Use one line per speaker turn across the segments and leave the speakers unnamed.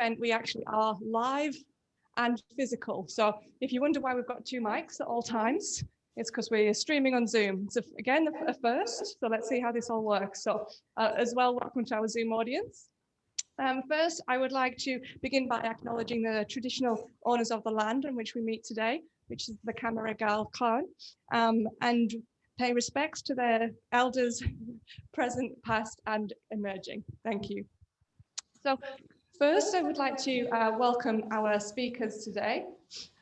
event, we actually are live and physical. So if you wonder why we've got 2 mics at all times, it's because we're streaming on Zoom. So again, a first, so let's see how this all works. So as well, welcome to our Zoom audience. First, I would like to begin by acknowledging the traditional owners of the land on which we meet today, which is the Camaragal clan, and pay respects to their elders, present, past, and emerging. Thank you. So first, I would like to welcome our speakers today,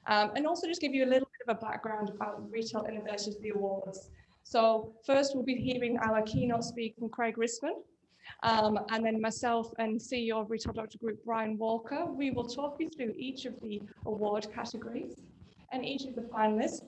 and also just give you a little bit of a background about Retail Innovators Awards. So first, we'll be hearing our keynote speaker from Craig Risman, and then myself and CEO of Retail Doctor Group, Brian Walker. We will talk you through each of the award categories and each of the finalists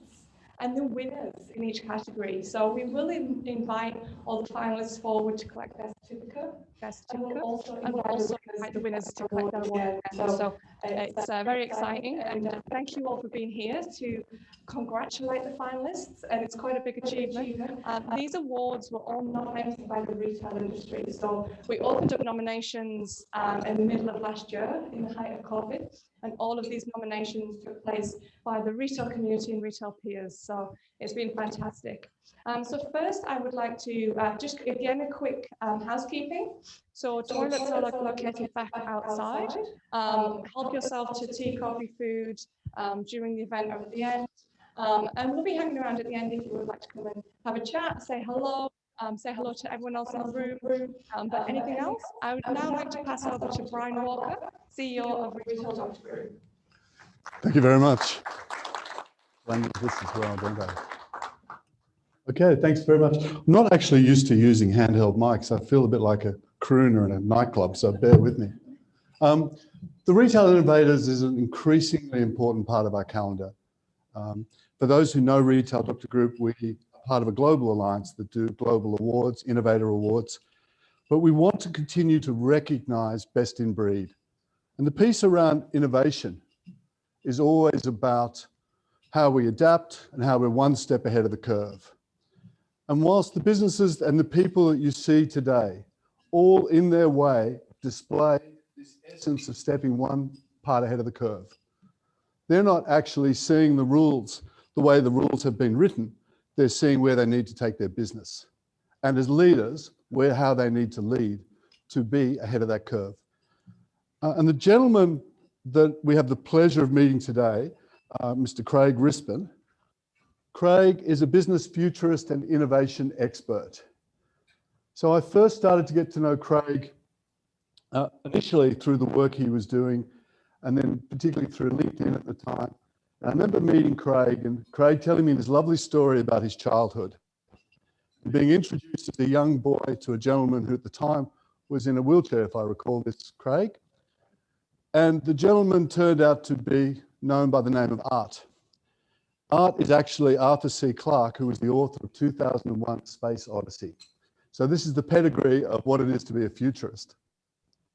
and the winners in each category. So we will invite all the finalists forward to collect their certificate, and we'll also invite the winners to collect their award. So it's very exciting, and thank you all for being here to congratulate the finalists, and it's quite a big achievement. These awards were all nominated by the retail industry. So we opened up nominations in the middle of last year in the height of COVID, and all of these nominations took place by the retail community and retail peers. So it's been fantastic. So first, I would like to just again a quick housekeeping. So toilets are located back outside. Help yourself to tea, coffee, food during the event or at the end. And we'll be hanging around at the end if you would like to come and have a chat, say hello to everyone else in the room. But anything else? I would now like to pass over to Brian Walker, CEO of Retail Doctor Group.
Thank you very much. I need this as well, don't I? Okay, thanks very much. I'm not actually used to using handheld mics. I feel a bit like a crooner in a nightclub, so bear with me. The Retail Innovators is an increasingly important part of our calendar. For those who know Retail Doctor Group, we are part of a global alliance that do global awards, innovator awards, but we want to continue to recognize best in breed. And the piece around innovation is always about how we adapt and how we're one step ahead of the curve. And whilst the businesses and the people that you see today, all in their way, display this essence of stepping one part ahead of the curve, they're not actually seeing the rules the way the rules have been written. They're seeing where they need to take their business. And as leaders, how they need to lead to be ahead of that curve. And the gentleman that we have the pleasure of meeting today, Mr. Craig Risman. Craig is a business futurist and innovation expert. So I first started to get to know Craig initially through the work he was doing, and then particularly through LinkedIn at the time. And I remember meeting Craig and Craig telling me this lovely story about his childhood. And being introduced as a young boy to a gentleman who at the time was in a wheelchair, if I recall this, Craig. And the gentleman turned out to be known by the name of Art. Art is actually Arthur C. Clarke, who was the author of 2001: Space Odyssey. So this is the pedigree of what it is to be a futurist.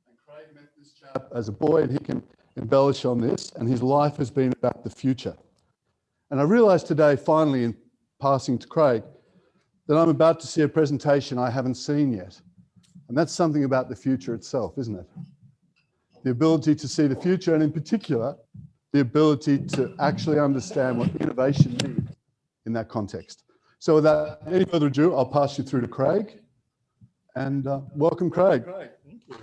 And Craig met this chap as a boy, and he can embellish on this, and his life has been about the future. And I realized today, finally, in passing to Craig, that I'm about to see a presentation I haven't seen yet. And that's something about the future itself, isn't it? The ability to see the future, and in particular, the ability to actually understand what innovation means in that context. So without any further ado, I'll pass you through to Craig. And welcome, Craig.
Thank you.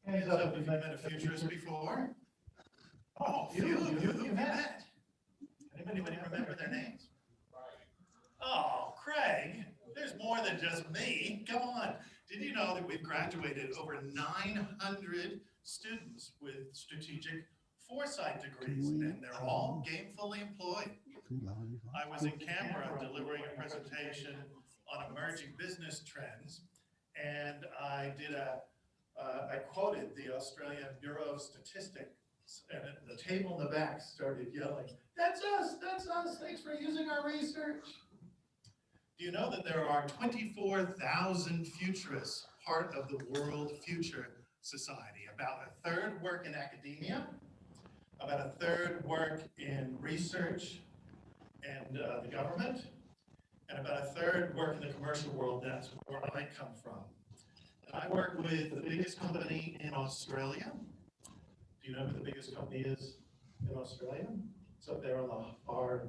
Hands up if you've met a futurist before. Oh, few of you you've met. Anybody remember their names? Oh, Craig, there's more than just me. Come on. Did you know that we've graduated over 900 students with strategic foresight degrees, and they're all gainfully employed? I was in Canberra delivering a presentation on emerging business trends, and I quoted the Australian Bureau of Statistics, and the table in the back started yelling, that's us, thanks for using our research. Do you know that there are 24,000 futurists part of the World Future Society? About a third work in academia, about a third work in research and the government, about a third work in the commercial world. That's where I come from. And I work with the biggest company in Australia. Do you know who the biggest company is in Australia? It's up there on the far.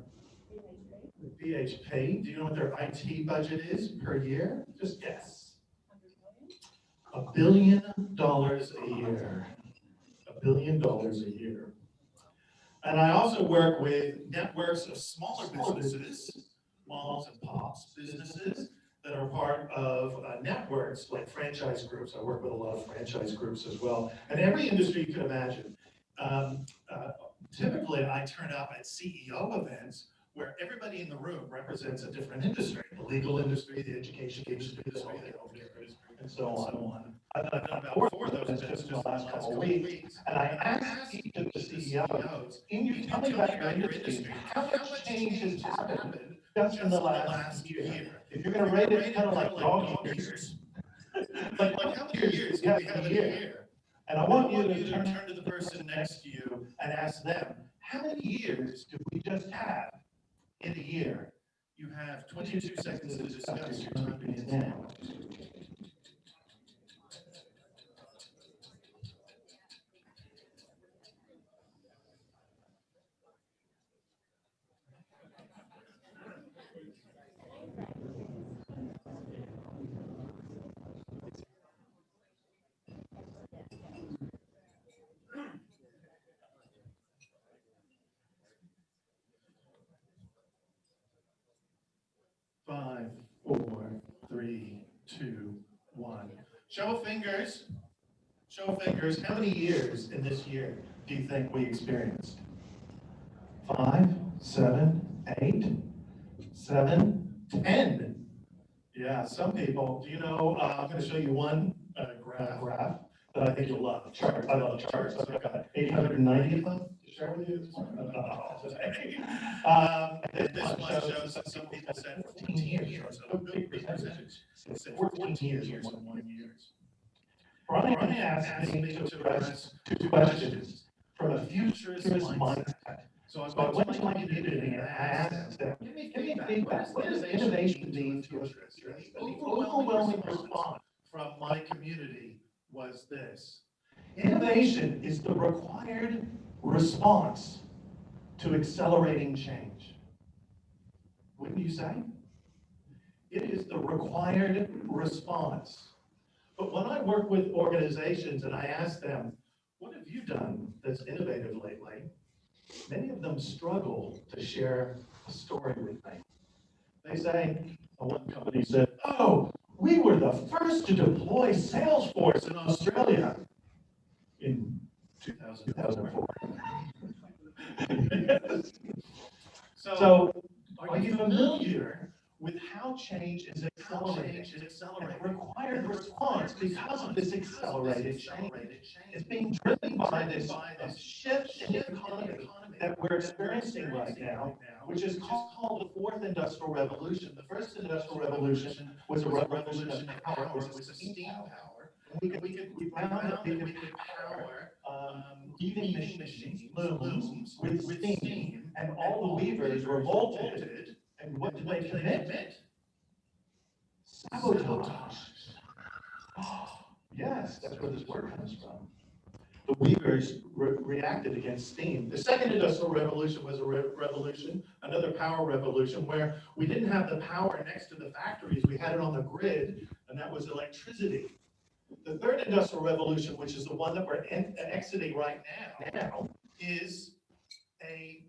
BHP. Do you know what their IT budget is per year? Just guess. $1 billion a year. $1 billion a year. And I also work with networks of smaller businesses, moms and pops businesses that are part of networks like franchise groups. I work with a lot of franchise groups as well. And every industry you can imagine. Typically, I turn up at CEO events where everybody in the room represents a different industry, the legal industry, the education industry, the healthcare industry, and so on. I've done about 4 of those events just in the last couple of weeks. And I asked each of the CEOs, can you tell me about your industry? How much change has happened just in the last year? If you're going to rate it kind of like dog years, like how many years do we have in a year? And I want you to turn to the person next to you and ask them, how many years do we just have in a year? You have 22 seconds to discuss. Your time begins now. Five, 4, 3, 2, 1. Show of fingers. Show of fingers. How many years in this year do you think we experienced? 5, 7, 8, 7, 10. Yeah, some people. Do you know? I'm going to show you one graph that I think you'll love. Charts. I love charts. I've got 890 of them to share with you. This one shows that some people said 14 years. A big percentage said 14 years or 1 year. Brian asked me to address 2 questions from a futurist mindset. So I went to my community and I asked them, give me feedback. What does innovation mean to futurists? The overwhelming response from my community was this. Innovation is the required response to accelerating change. Wouldn't you say? It is the required response. But when I work with organizations and I ask them, what have you done that's innovative lately? Many of them struggle to share a story with me. They say, one company said, oh, we were the first to deploy Salesforce in Australia in 2004. So, are you familiar with how change is accelerating? And the required response because of this accelerated change is being driven by this shift in the economy that we're experiencing right now, which is called the fourth industrial revolution. The first industrial revolution was a revolution of power. It was steam power. We found that we could power weaving machines, looms, with steam, and all the weavers revolted. And what did they commit? Sabotage. Oh, yes, that's where this word comes from. The weavers reacted against steam. The second industrial revolution was a revolution, another power revolution, where we didn't have the power next to the factories. We had it on the grid, and that was electricity. The third industrial revolution, which is the one that we're exiting right now, is a...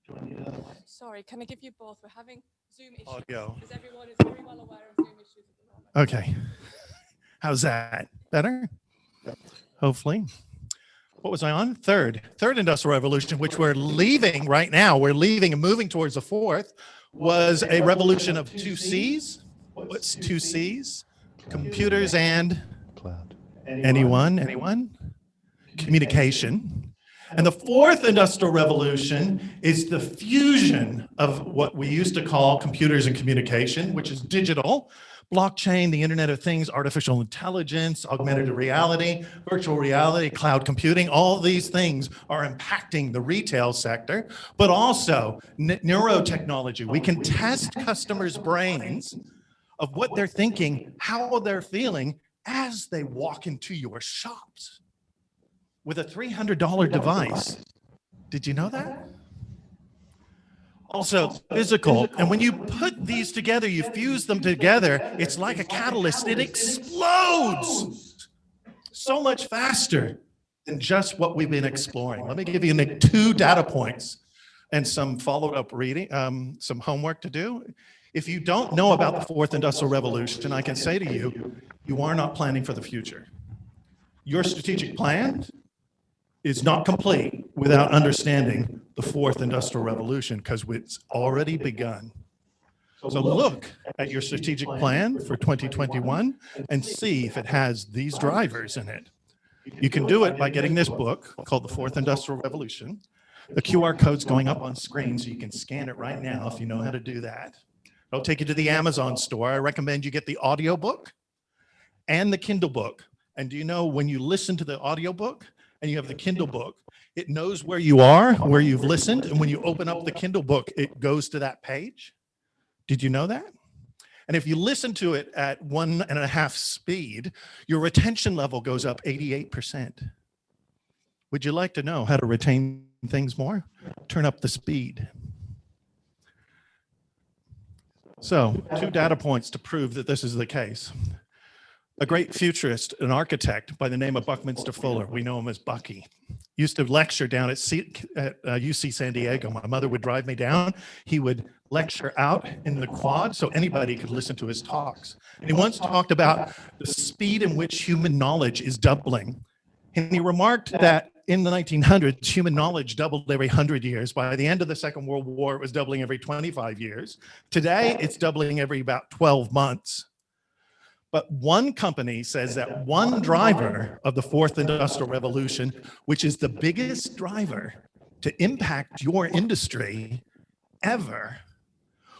Do I need another one?
Sorry, can I give you both? We're having Zoom issues.
Audio.
Because everyone is very well aware of Zoom issues at the moment.
Okay. How's that? Better?
Yep.
Hopefully. What was I on? Third industrial revolution, which we're leaving right now. We're leaving and moving towards the fourth, was a revolution of 2 C's. What's 2 C's? Computers and
Cloud.
anyone? Communication. And the fourth industrial revolution is the fusion of what we used to call computers and communication, which is digital, blockchain, the Internet of Things, artificial intelligence, augmented reality, virtual reality, cloud computing. All these things are impacting the retail sector, but also neurotechnology. We can test customers' brains of what they're thinking, how they're feeling as they walk into your shops with a $300 device. Did you know that? Also physical. And when you put these together, you fuse them together, it's like a catalyst. It explodes so much faster than just what we've been exploring. Let me give you 2 data points and some followed-up reading, some homework to do. If you don't know about the fourth industrial revolution, I can say to you, you are not planning for the future. Your strategic plan is not complete without understanding the fourth industrial revolution, because it's already begun. So look at your strategic plan for 2021 and see if it has these drivers in it. You can do it by getting this book called The Fourth Industrial Revolution. The QR code's going up on screen, so you can scan it right now if you know how to do that. It'll take you to the Amazon store. I recommend you get the audio book and the Kindle book. And do you know, when you listen to the audio book and you have the Kindle book, it knows where you are, where you've listened, and when you open up the Kindle book, it goes to that page. Did you know that? And if you listen to it at 1.5 speed, your retention level goes up 88%. Would you like to know how to retain things more? Turn up the speed. So, 2 data points to prove that this is the case. A great futurist, an architect by the name of Buckminster Fuller, we know him as Bucky, used to lecture down at UC San Diego. My mother would drive me down. He would lecture out in the quad so anybody could listen to his talks. And he once talked about the speed in which human knowledge is doubling. And he remarked that in the 1900s, human knowledge doubled every 100 years. By the end of the Second World War, it was doubling every 25 years. Today, it's doubling every about 12 months. But one company says that one driver of the fourth industrial revolution, which is the biggest driver to impact your industry ever,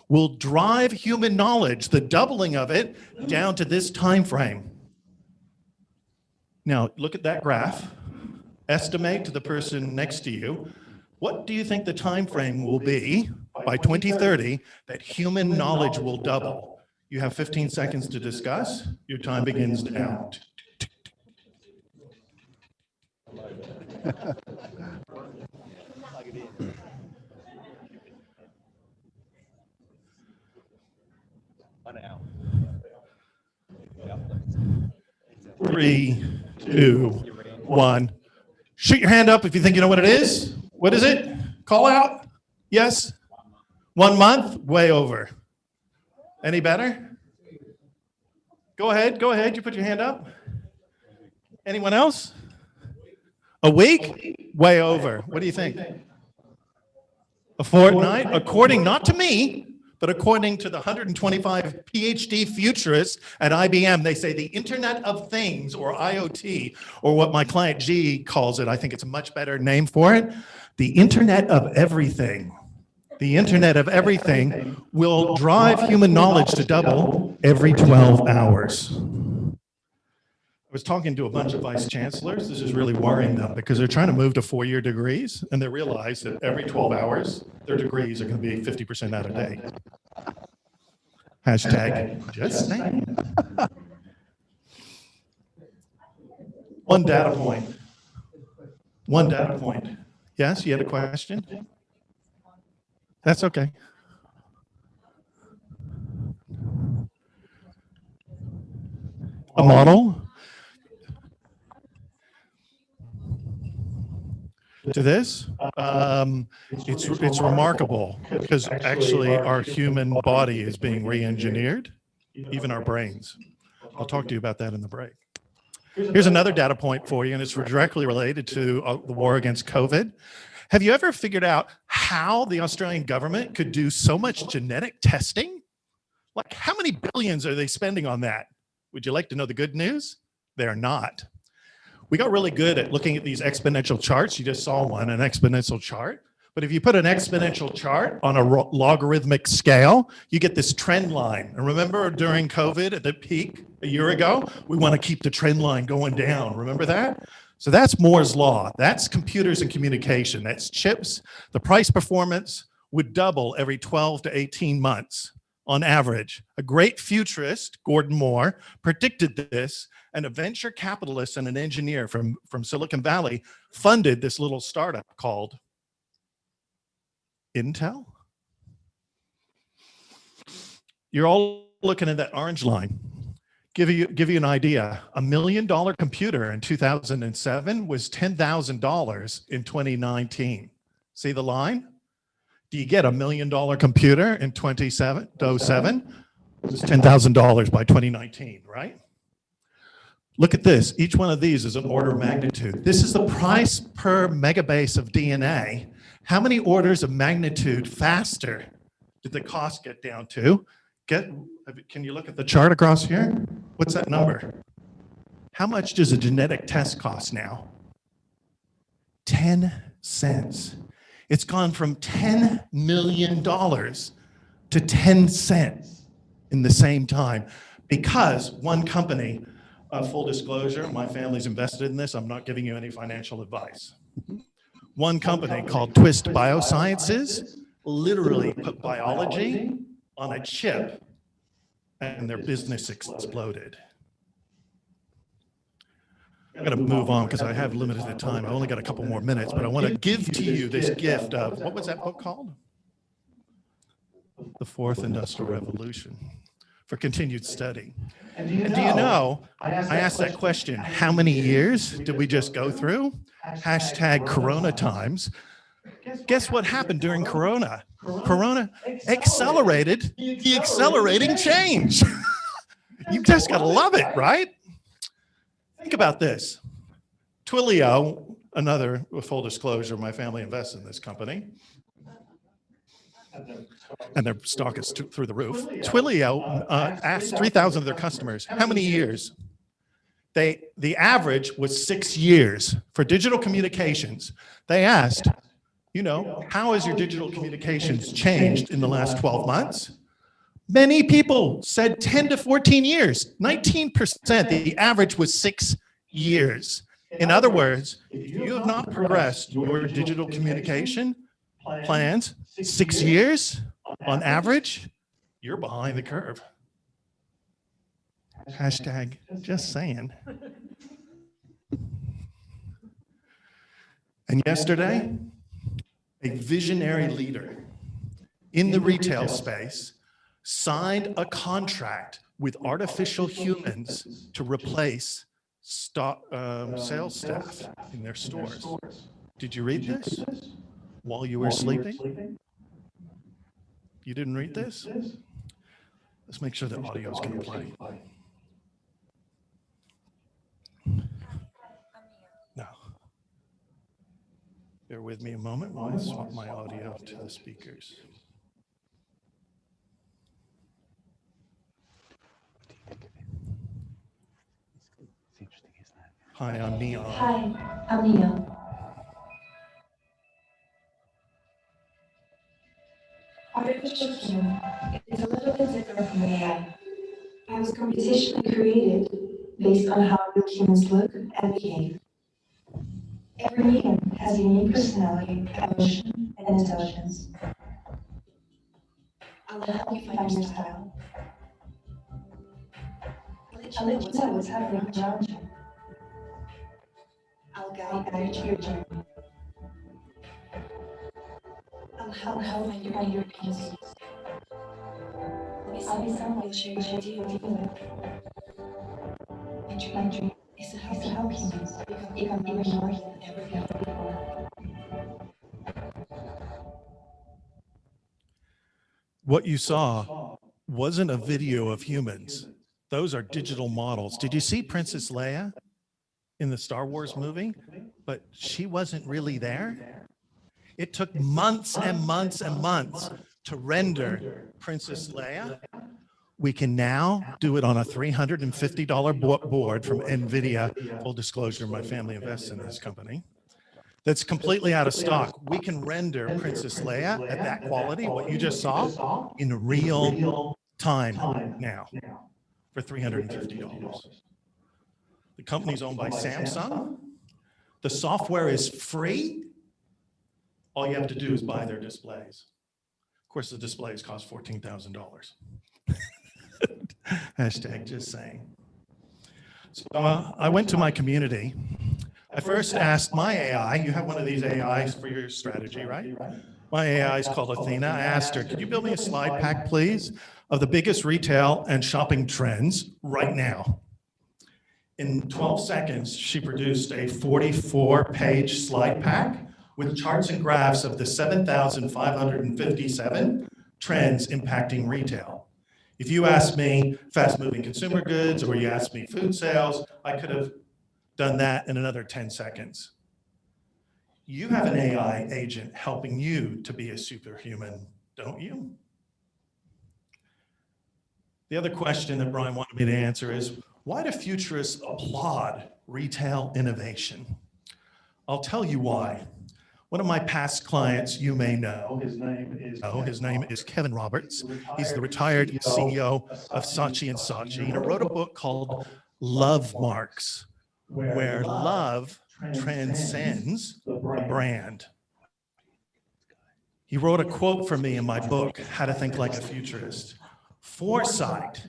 will drive human knowledge, the doubling of it, down to this time frame. Now, look at that graph. Estimate to the person next to you, what do you think the time frame will be by 2030 that human knowledge will double? You have 15 seconds to discuss. Your time begins now. Three, two, one. Shoot your hand up if you think you know what it is. What is it? Call out. Yes? 1 month? Way over. Any better? Go ahead. Go ahead. You put your hand up. Anyone else? A week? Way over. What do you think? A fortnight? According not to me, but according to the 125 PhD futurists at IBM, they say the Internet of Things, or IoT, or what my client G calls it, I think it's a much better name for it, the Internet of Everything. The Internet of Everything will drive human knowledge to double every 12 hours. I was talking to a bunch of vice chancellors. This is really worrying them because they're trying to move to 4-year degrees, and they realize that every 12 hours, their degrees are going to be 50% out of date. Hashtag just saying. One data point. One data point. Yes, you had a question? That's okay. A model? To this, it's remarkable because actually our human body is being re-engineered, even our brains. I'll talk to you about that in the break. Here's another data point for you, and it's directly related to the war against COVID. Have you ever figured out how the Australian government could do so much genetic testing? Like, how many billions are they spending on that? Would you like to know the good news? They're not. We got really good at looking at these exponential charts. You just saw one, an exponential chart. But if you put an exponential chart on a logarithmic scale, you get this trend line. And remember during COVID at the peak a year ago, we want to keep the trend line going down. Remember that? So that's Moore's law. That's computers and communication. That's chips. The price performance would double every 12 to 18 months on average. A great futurist, Gordon Moore, predicted this, and a venture capitalist and an engineer from Silicon Valley funded this little startup called Intel. You're all looking at that orange line. Give you an idea. $1 million computer in 2007 was $10,000 in 2019. See the line? Do you get $1 million computer in 2007? It was $10,000 by 2019, right? Look at this. Each one of these is an order of magnitude. This is the price per megabase of DNA. How many orders of magnitude faster did the cost get down to? Can you look at the chart across here? What's that number? How much does a genetic test cost now? 10 cents. It's gone from $10 million to 10 cents in the same time because one company, full disclosure, my family's invested in this. I'm not giving you any financial advice. One company called Twist Biosciences literally put biology on a chip and their business exploded. I'm going to move on because I have limited time. I only got a couple more minutes, but I want to give to you this gift of, what was that book called? The Fourth Industrial Revolution for continued study. And do you know, I asked that question, how many years did we just go through? Hashtag Corona times. Guess what happened during Corona? Corona accelerated the accelerating change. You just got to love it, right? Think about this. Twilio, another full disclosure, my family invests in this company. And their stock is through the roof. Twilio asked 3,000 of their customers, how many years? The average was 6 years for digital communications. They asked, how has your digital communications changed in the last 12 months? Many people said 10 to 14 years, 19%. The average was 6 years. In other words, if you have not progressed your digital communication plans 6 years on average, you're behind the curve. Hashtag just saying. And yesterday, a visionary leader in the retail space signed a contract with artificial humans to replace sales staff in their stores. Did you read this while you were sleeping? You didn't read this? Let's make sure the audio is going to play. No. Bear with me a moment while I swap my audio to the speakers. Hi, I'm Neon.
Hi, I'm Neon. Artificial human is a little bit different from AI. It was computationally created based on how real humans look and behave. Every human has a unique personality, emotion, and intelligence. I'll help you find your style. I'll let you know what's happening around you. I'll guide you to your journey. I'll help find your inner peace. I'll be someone you'll share your idea with you. My dream is to help humans become even more than ever before.
What you saw wasn't a video of humans. Those are digital models. Did you see Princess Leia in the Star Wars movie? But she wasn't really there. It took months and months and months to render Princess Leia We can now do it on a $350 board from NVIDIA. Full disclosure, my family invests in this company. That's completely out of stock. We can render Princess Leia at that quality, what you just saw, in real time now for $350. The company's owned by Samsung. The software is free. All you have to do is buy their displays. Of course, the displays cost $14,000. Hashtag just saying. So I went to my community. I first asked my AI, you have one of these AIs for your strategy, right? My AI is called Athena. I asked her, could you build me a slide pack, please, of the biggest retail and shopping trends right now? In 12 seconds, she produced a 44-page slide pack with charts and graphs of the 7,557 trends impacting retail. If you asked me fast-moving consumer goods or you asked me food sales, I could have done that in another 10 seconds. You have an AI agent helping you to be a superhuman, don't you? The other question that Brian wanted me to answer is, why do futurists applaud retail innovation? I'll tell you why. One of my past clients, you may know, his name is Kevin Roberts. He's the retired CEO of Saatchi & Saatchi, and he wrote a book called Love Marks, where love transcends the brand. He wrote a quote for me in my book, How to Think Like a Futurist. Foresight,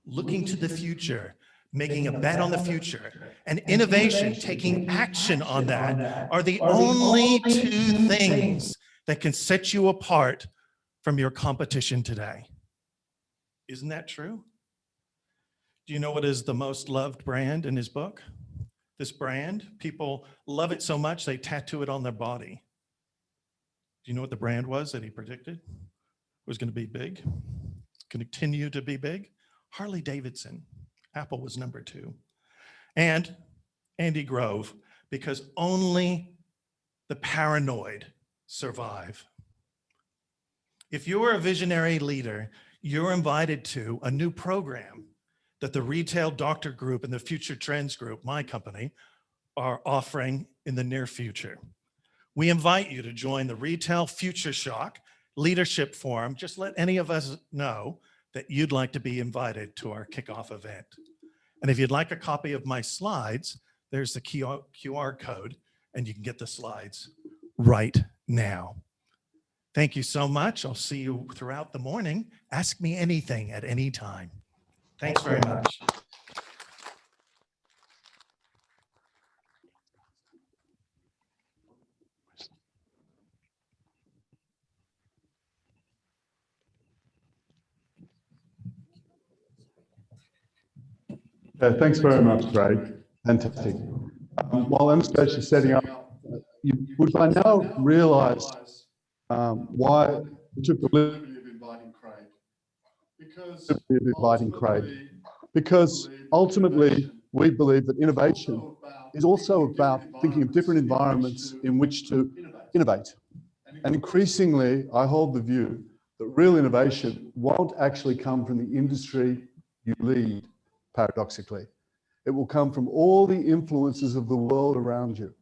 looking to the future, making a bet on the future, and innovation, taking action on that, are the only two things that can set you apart from your competition today. Isn't that true? Do you know what is the most loved brand in his book? This brand, people love it so much they tattoo it on their body. Do you know what the brand was that he predicted was going to be big? It's going to continue to be big? Harley Davidson. Apple was number 2. And Andy Grove, because only the paranoid survive. If you're a visionary leader, you're invited to a new program that the Retail Doctor Group and the Future Trends Group, my company, are offering in the near future. We invite you to join the Retail Future Shock Leadership Forum. Just let any of us know that you'd like to be invited to our kickoff event. And if you'd like a copy of my slides, there's the QR code, and you can get the slides right now. Thank you so much. I'll see you throughout the morning. Ask me anything at any time. Thanks very much.
Thanks very much, Craig. Fantastic. While Anastasia is setting up, you would by now realize why we took the liberty of inviting Craig. Because ultimately, we believe that innovation is also about thinking of different environments in which to innovate. And increasingly, I hold the view that real innovation won't actually come from the industry you lead, paradoxically. It will come from all the influences of the world around you.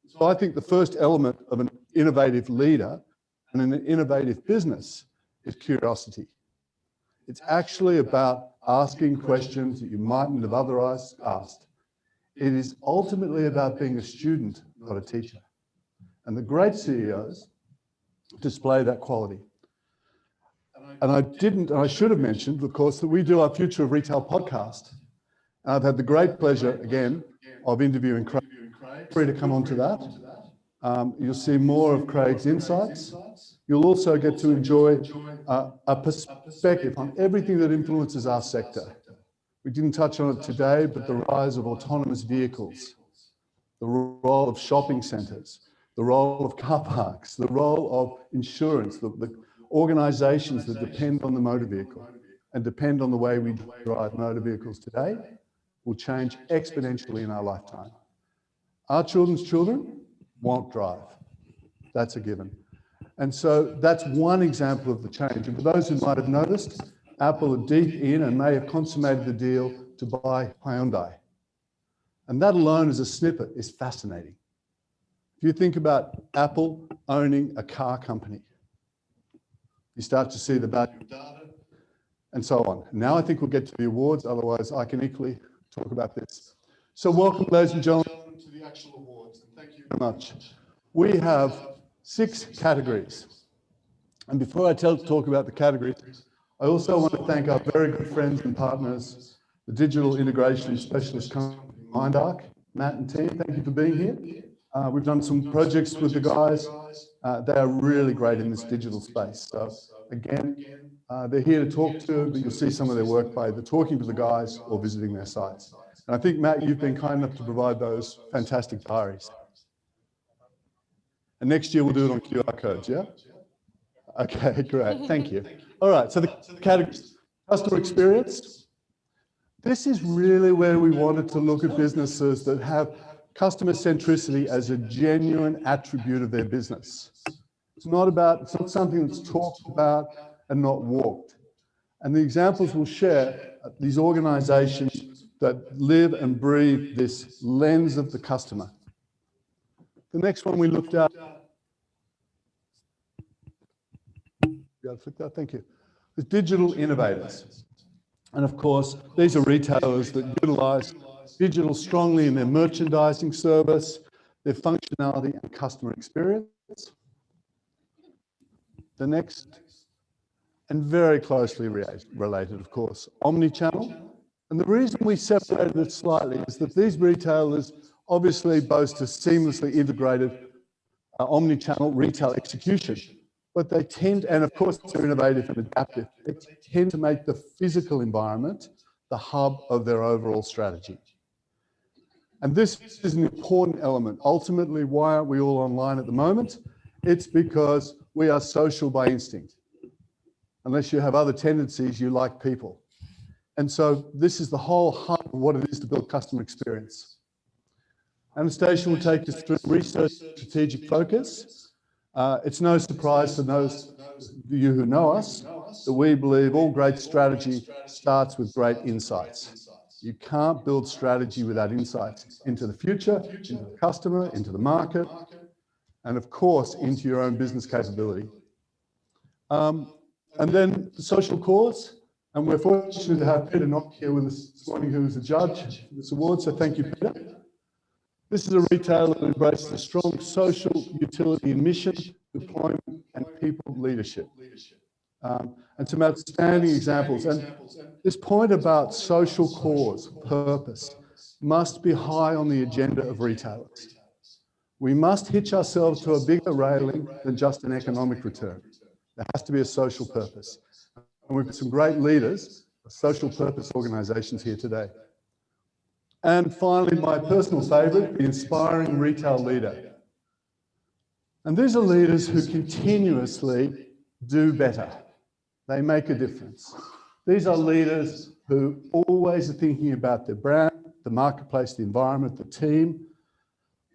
So I think the first element of an innovative leader and an innovative business is curiosity. It's actually about asking questions that you mightn't have otherwise asked. It is ultimately about being a student, not a teacher. And the great CEOs display that quality. And I should have mentioned, of course, that we do our Future of Retail podcast. And I've had the great pleasure, again, of interviewing Craig. Free to come on to that. You'll see more of Craig's insights. You'll also get to enjoy a perspective on everything that influences our sector. We didn't touch on it today, but the rise of autonomous vehicles, the role of shopping centres, the role of car parks, the role of insurance, the organisations that depend on the motor vehicle and depend on the way we drive motor vehicles today will change exponentially in our lifetime. Our children's children won't drive. That's a given. And so that's one example of the change. And for those who might have noticed, Apple are deep in and may have consummated the deal to buy Hyundai. And that alone as a snippet is fascinating. If you think about Apple owning a car company, you start to see the value of data and so on. Now I think we'll get to the awards, otherwise I can equally talk about this. So welcome, ladies and gentlemen, to the actual awards. And thank you very much. We have 6 categories. And before I talk about the categories, I also want to thank our very good friends and partners, the digital integration specialist company MindArc. Matt and team, thank you for being here. We've done some projects with the guys. They are really great in this digital space. So again, they're here to talk to, but you'll see some of their work by either talking to the guys or visiting their sites. And I think, Matt, you've been kind enough to provide those fantastic diaries. And next year we'll do it on QR codes, yeah? Okay, great, thank you. All right, so the categories, customer experience. This is really where we wanted to look at businesses that have customer centricity as a genuine attribute of their business. It's not something that's talked about and not walked. And the examples we'll share are these organizations that live and breathe this lens of the customer. The next one we looked at, thank you, the digital innovators. And of course, these are retailers that utilize digital strongly in their merchandising service, their functionality and customer experience. The next, and very closely related, of course, Omni Channel. And the reason we separated it slightly is that these retailers obviously boast a seamlessly integrated Omni Channel retail execution, but they tend, and of course they're innovative and adaptive, they tend to make the physical environment the hub of their overall strategy. And this is an important element. Ultimately, why aren't we all online at the moment? It's because we are social by instinct. Unless you have other tendencies, you like people. And so this is the whole hub of what it is to build customer experience. Anastasia will take us through research strategic focus. It's no surprise to those of you who know us that we believe all great strategy starts with great insights. You can't build strategy without insights into the future, into the customer, into the market, and of course, into your own business capability. And then the social cause, and we're fortunate to have Peter Knock here with us this morning, who is a judge for this award, so thank you, Peter. This is a retailer that embraces a strong social utility and mission, deployment, and people leadership. And some outstanding examples. And this point about social cause, purpose, must be high on the agenda of retailers. We must hitch ourselves to a bigger railing than just an economic return. There has to be a social purpose. And we've got some great leaders of social purpose organizations here today. And finally, my personal favorite, the inspiring retail leader. And these are leaders who continuously do better. They make a difference. These are leaders who always are thinking about their brand, the marketplace, the environment, the team,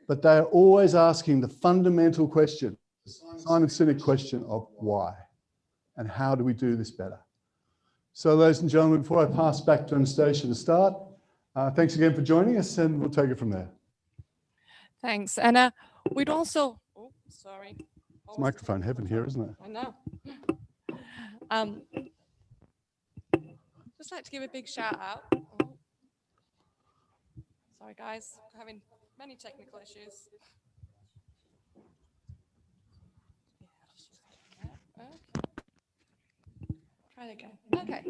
but they are always asking the fundamental question, the Simon Sinek question of why, and how do we do this better? So, ladies and gentlemen, before I pass back to Anastasia to start, thanks again for joining us, and we'll take it from there.
Thanks. And we'd also, oh, sorry.
It's microphone heaven here, isn't it?
I know. Just like to give a big shout out. Oh. Sorry, guys, having many technical issues. Try again. Okay.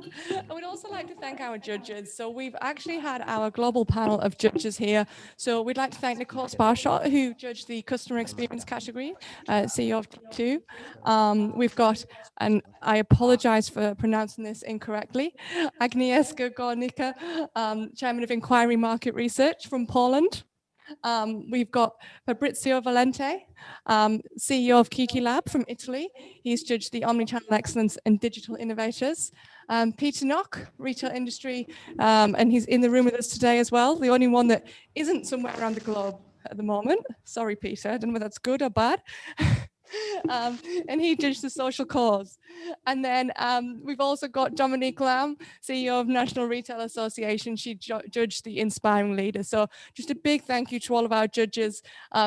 I would also like to thank our judges. So we've actually had our global panel of judges here. So we'd like to thank Nicole Sparshot, who judged the customer experience category, CEO of T2. We've got, and I apologize for pronouncing this incorrectly, Agnieszka Gornicka, Chairman of Inquiry Market Research from Poland. We've got Fabrizio Valente, CEO of Kiki Lab from Italy. He's judged the Omni Channel Excellence and Digital Innovators. Peter Knock, retail industry, and he's in the room with us today as well. The only one that isn't somewhere around the globe at the moment. Sorry, Peter. I don't know whether that's good or bad. And he judged the social cause. And then we've also got Dominique Lamb, CEO of National Retail Association. She judged the inspiring leader. So just a big thank you to all of our judges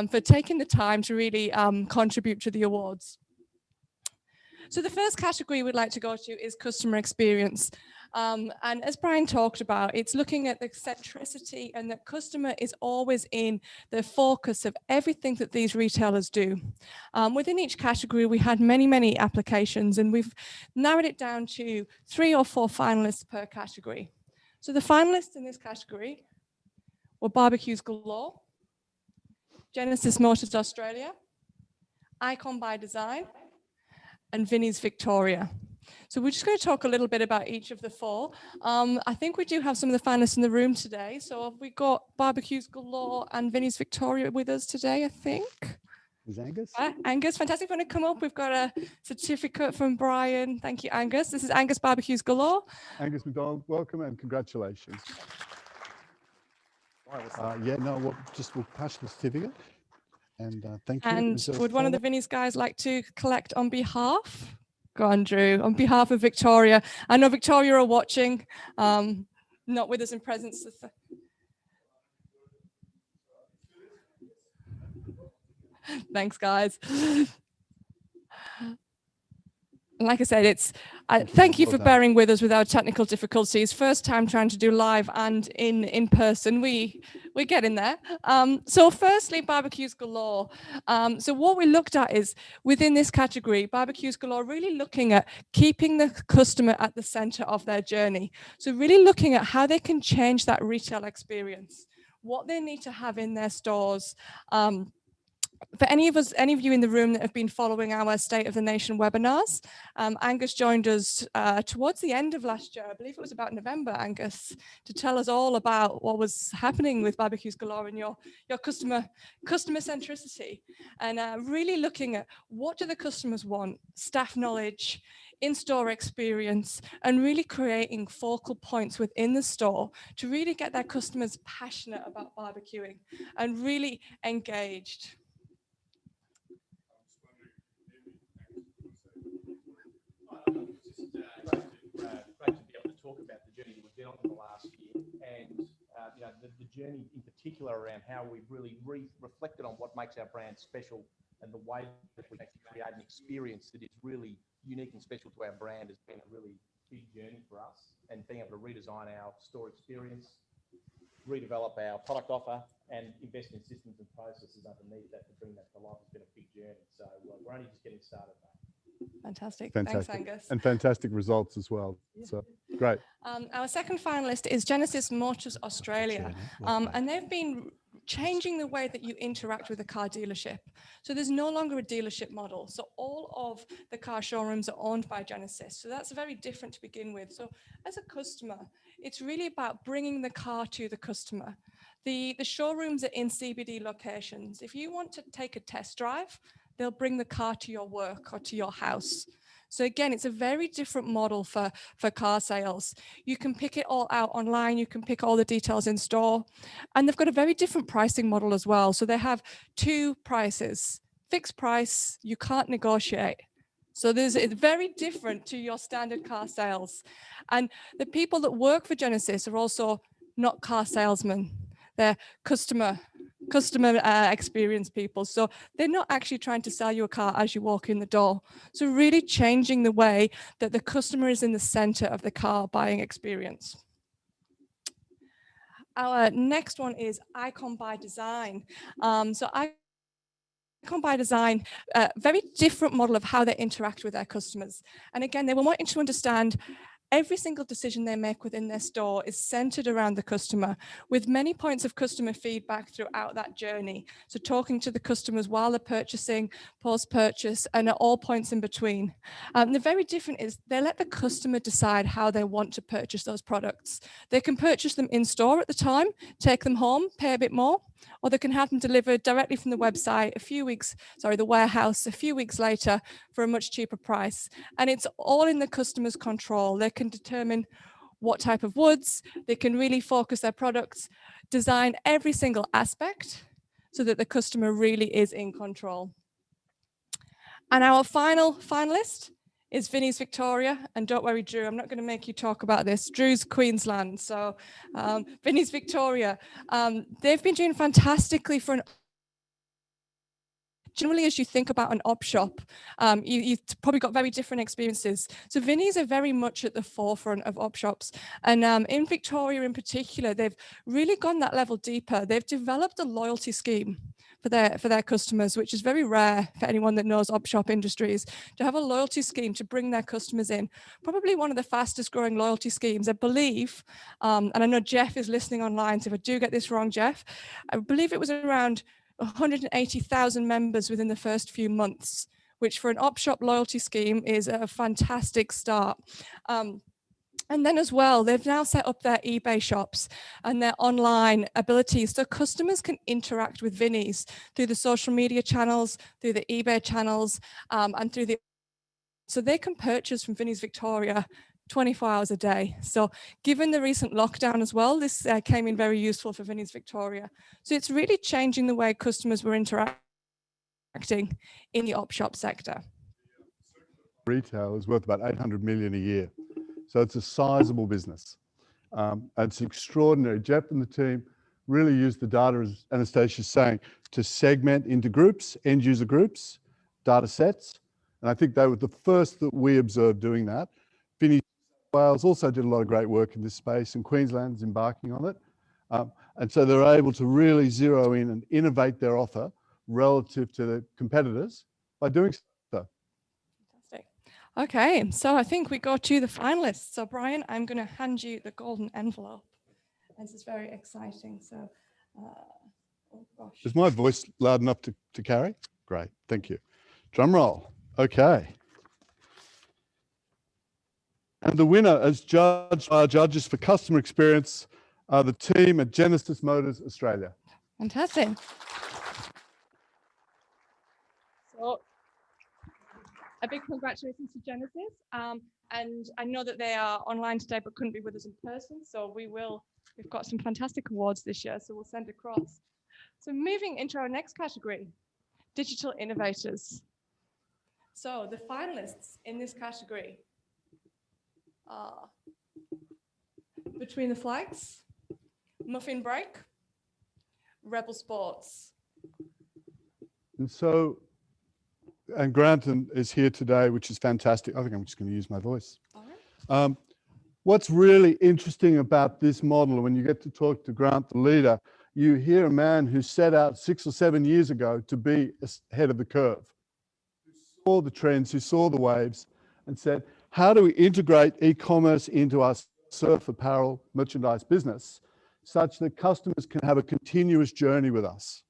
for taking the time to really contribute to the awards. So the first category we'd like to go to is customer experience. And as Brian talked about, it's looking at the centricity, and the customer is always in the focus of everything that these retailers do. Within each category, we had many, many applications, and we've narrowed it down to 3 or 4 finalists per category. So the finalists in this category were Barbecues Galore, Genesis Motors Australia, Icon by Design, and Vinnies Victoria. So we're just going to talk a little bit about each of the 4. I think we do have some of the finalists in the room today. So have we got Barbecues Galore and Vinnies Victoria with us today, I think?
Is Angus?
Angus, fantastic. If you want to come up, we've got a certificate from Brian. Thank you, Angus. This is Angus Barbecues Galore.
Angus McDonald, welcome and congratulations. We'll pass the certificate. And thank you.
And would one of the Vinnies guys like to collect on behalf? Go on, Drew. On behalf of Victoria. I know Victoria are watching, not with us in presence. Thanks, guys. Like I said, thank you for bearing with us with our technical difficulties. First time trying to do live and in person. We're getting there. So firstly, Barbecues Galore. So what we looked at is within this category, Barbecues Galore really looking at keeping the customer at the center of their journey. So really looking at how they can change that retail experience, what they need to have in their stores. For any of you in the room that have been following our State of the Nation webinars, Angus joined us towards the end of last year. I believe it was about November, Angus, to tell us all about what was happening with Barbecues Galore and your customer centricity, and really looking at what do the customers want, staff knowledge, in-store experience, and really creating focal points within the store to really get their customers passionate about barbecuing and really engaged.
Great to be able to talk about the journey that we've been on in the last year, and the journey in particular around how we've really reflected on what makes our brand special, and the way that we actually create an experience that is really unique and special to our brand has been a really big journey for us. And being able to redesign our store experience, redevelop our product offer, and invest in systems and processes underneath that to bring that to life has been a big journey. So we're only just getting started, mate.
Fantastic.
Fantastic.
Thanks, Angus.
And fantastic results as well. Yeah. So great.
Our second finalist is Genesis Motors Australia. And they've been changing the way that you interact with a car dealership. So there's no longer a dealership model. So all of the car showrooms are owned by Genesis. So that's very different to begin with. So as a customer, it's really about bringing the car to the customer. The showrooms are in CBD locations. If you want to take a test drive, they'll bring the car to your work or to your house. So again, it's a very different model for car sales. You can pick it all out online. You can pick all the details in store. And they've got a very different pricing model as well. So they have 2 prices, fixed price, you can't negotiate. So it's very different to your standard car sales. And the people that work for Genesis are also not car salesmen. They're customer experience people. So they're not actually trying to sell you a car as you walk in the door. So really changing the way that the customer is in the center of the car buying experience. Our next one is Icon by Design. So Icon by Design, a very different model of how they interact with their customers. And again, they were wanting to understand every single decision they make within their store is centered around the customer, with many points of customer feedback throughout that journey. So talking to the customers while they're purchasing, post-purchase, and at all points in between. The very different is they let the customer decide how they want to purchase those products. They can purchase them in store at the time, take them home, pay a bit more, or they can have them delivered directly from the website the warehouse a few weeks later for a much cheaper price. And it's all in the customer's control. They can determine what type of woods, they can really focus their products, design every single aspect so that the customer really is in control. And our final finalist is Vinnies Victoria. And don't worry, Drew, I'm not going to make you talk about this. Drew's Queensland. So Vinnies Victoria, they've been doing fantastically for an generally, as you think about an op shop, you've probably got very different experiences. So Vinnies are very much at the forefront of op shops. And in Victoria in particular, they've really gone that level deeper. They've developed a loyalty scheme for their customers, which is very rare for anyone that knows op shop industries, to have a loyalty scheme to bring their customers in. Probably one of the fastest growing loyalty schemes, I believe, and I know Jeff is listening online, so if I do get this wrong, Jeff, I believe it was around 180,000 members within the first few months, which for an op shop loyalty scheme is a fantastic start. And then as well, they've now set up their eBay shops and their online abilities so customers can interact with Vinnies through the social media channels, through the eBay channels, and through the... So they can purchase from Vinnies Victoria 24 hours a day. So given the recent lockdown as well, this came in very useful for Vinnies Victoria. So it's really changing the way customers were interacting in the op shop sector.
Retail is worth about 800 million a year. So it's a sizable business. It's extraordinary. Jeff and the team really used the data, as Anastasia's saying, to segment into groups, end user groups, data sets. And I think they were the first that we observed doing that. Vinnies Wales also did a lot of great work in this space, and Queensland's embarking on it. And so they're able to really zero in and innovate their offer relative to the competitors by doing so.
Fantastic. Okay, so I think we go to the finalists. So Brian, I'm going to hand you the golden envelope. This is very exciting. So, oh gosh.
Is my voice loud enough to carry? Great, thank you. Drum roll. Okay. And the winner, as judged by our judges for customer experience, are the team at Genesis Motors Australia.
Fantastic. So, a big congratulations to Genesis. And I know that they are online today, but couldn't be with us in person. So we've got some fantastic awards this year, so we'll send across. So moving into our next category, digital innovators. So the finalists in this category are Between the Flags, Muffin Break, Rebel Sports.
And so, and Granton is here today, which is fantastic. I think I'm just going to use my voice.
All right.
What's really interesting about this model, when you get to talk to Grant, the leader, you hear a man who set out 6 or 7 years ago to be ahead of the curve, who saw the trends, who saw the waves, and said, how do we integrate e-commerce into our surf apparel merchandise business such that customers can have a continuous journey with us?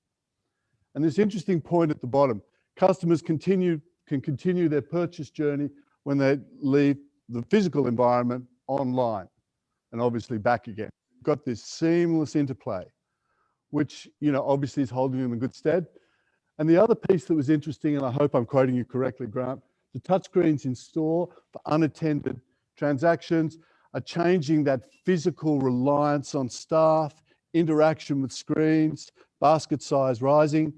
And this interesting point at the bottom, customers can continue their purchase journey when they leave the physical environment online and obviously back again. We've got this seamless interplay, which, you know, obviously is holding them in good stead. And the other piece that was interesting, and I hope I'm quoting you correctly, Grant, the touchscreens in store for unattended transactions are changing that physical reliance on staff, interaction with screens, basket size rising,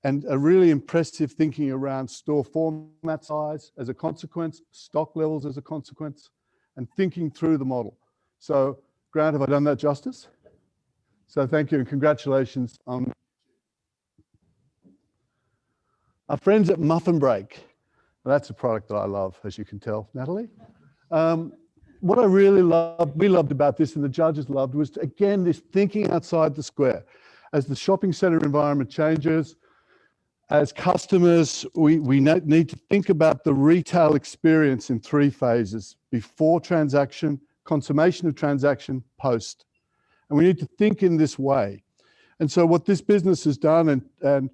and a really impressive thinking around store format size as a consequence, stock levels as a consequence, and thinking through the model. So, Grant, have I done that justice? So thank you and congratulations on our friends at Muffin Break. Well, that's a product that I love, as you can tell, Natalie. What I really we loved about this and the judges loved was, again, this thinking outside the square. As the shopping centre environment changes, as customers, we need to think about the retail experience in 3 phases: before transaction, consummation of transaction, post. And we need to think in this way. And so what this business has done, and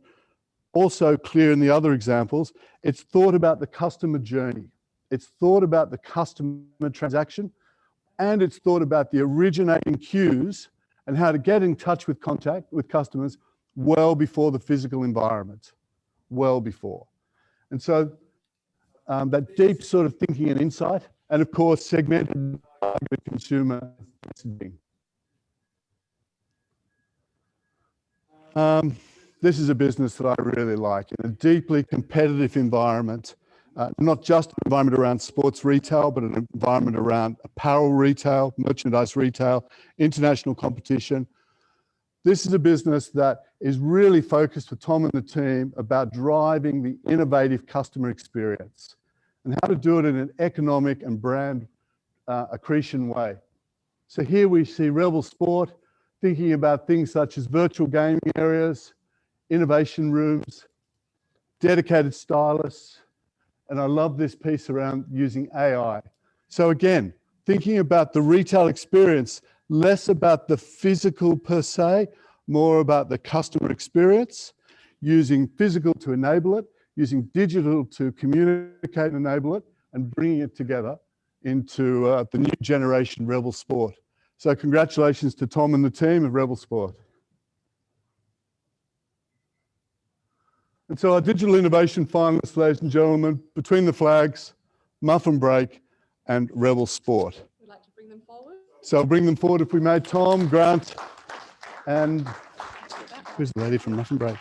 also clear in the other examples, it's thought about the customer journey. It's thought about the customer transaction, and it's thought about the originating cues and how to get in touch with contact with customers well before the physical environment, well before. And so that deep sort of thinking and insight, and of course, segmented consumer messaging. this is a business that I really like in a deeply competitive environment, not just an environment around sports retail, but an environment around apparel retail, merchandise retail, international competition. This is a business that is really focused for Tom and the team about driving the innovative customer experience and how to do it in an economic and brand accretion way. So here we see Rebel Sport thinking about things such as virtual gaming areas, innovation rooms, dedicated stylists, and I love this piece around using AI. So again, thinking about the retail experience, less about the physical per se, more about the customer experience, using physical to enable it, using digital to communicate and enable it, and bringing it together into the new generation Rebel Sport. So congratulations to Tom and the team of Rebel Sport. And so our digital innovation finalists, ladies and gentlemen, Between the Flags, Muffin Break, and Rebel Sport.
We'd like to bring them forward.
So I'll bring them forward if we may. Tom, Grant, and who's the lady from Muffin Break?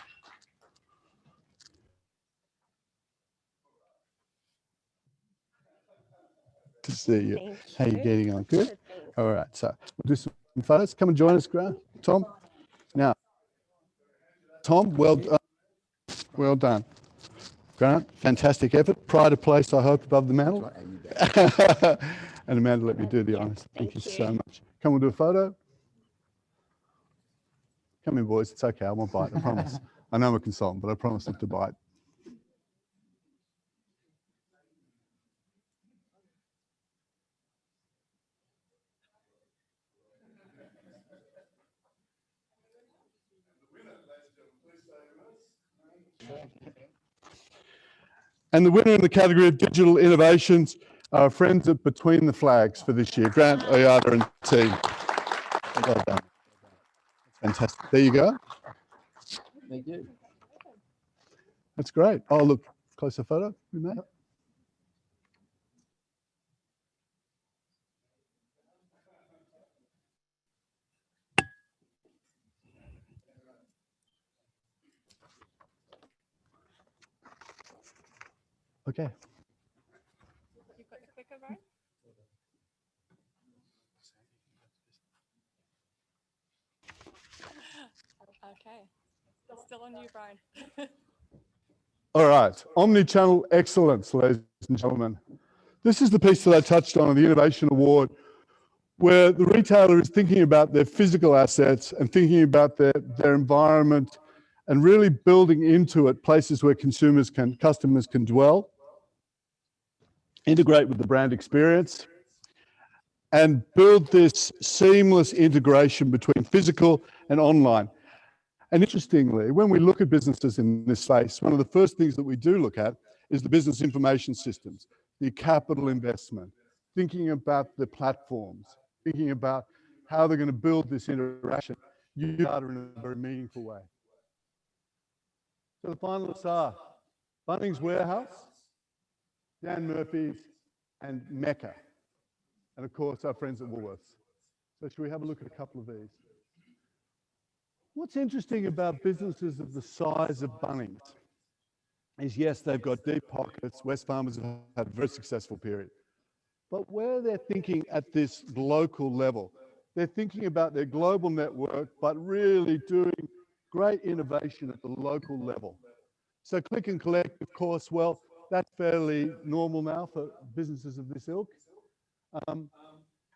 Good to see you. How are you getting on? Good? All right, so we'll do some photos. Come and join us, Grant. Tom. Now, Tom, well done. Grant, fantastic effort. Pride of place, I hope, above the mantle. And Amanda, let me do the honours. Thank you so much. Come, we'll do a photo. Come in, boys. It's okay. I won't bite. I promise. I know I'm a consultant, but I promise not to bite. And the winner in the category of digital innovations are our friends at Between the Flags for this year, Grant, Oyada and team. Well done. Fantastic. There you go.
Thank you.
That's great. Oh, look, closer photo, we may. Okay.
You've got the clicker, right? Okay. It's still on you, Brian.
All right. Omni Channel excellence, ladies and gentlemen. This is the piece that I touched on the Innovation Award, where the retailer is thinking about their physical assets and thinking about their environment and really building into it places where customers can dwell, integrate with the brand experience, and build this seamless integration between physical and online. And interestingly, when we look at businesses in this space, one of the first things that we do look at is the business information systems, the capital investment, thinking about the platforms, thinking about how they're going to build this interaction, use data in a very meaningful way. So the finalists are Bunnings Warehouse, Dan Murphy's, and Mecca. And of course, our friends at Woolworths. So should we have a look at a couple of these? What's interesting about businesses of the size of Bunnings is, yes, they've got deep pockets. Wesfarmers have had a very successful period. But where they're thinking at this local level, they're thinking about their global network, but really doing great innovation at the local level. So click and collect, of course, well, that's fairly normal now for businesses of this ilk.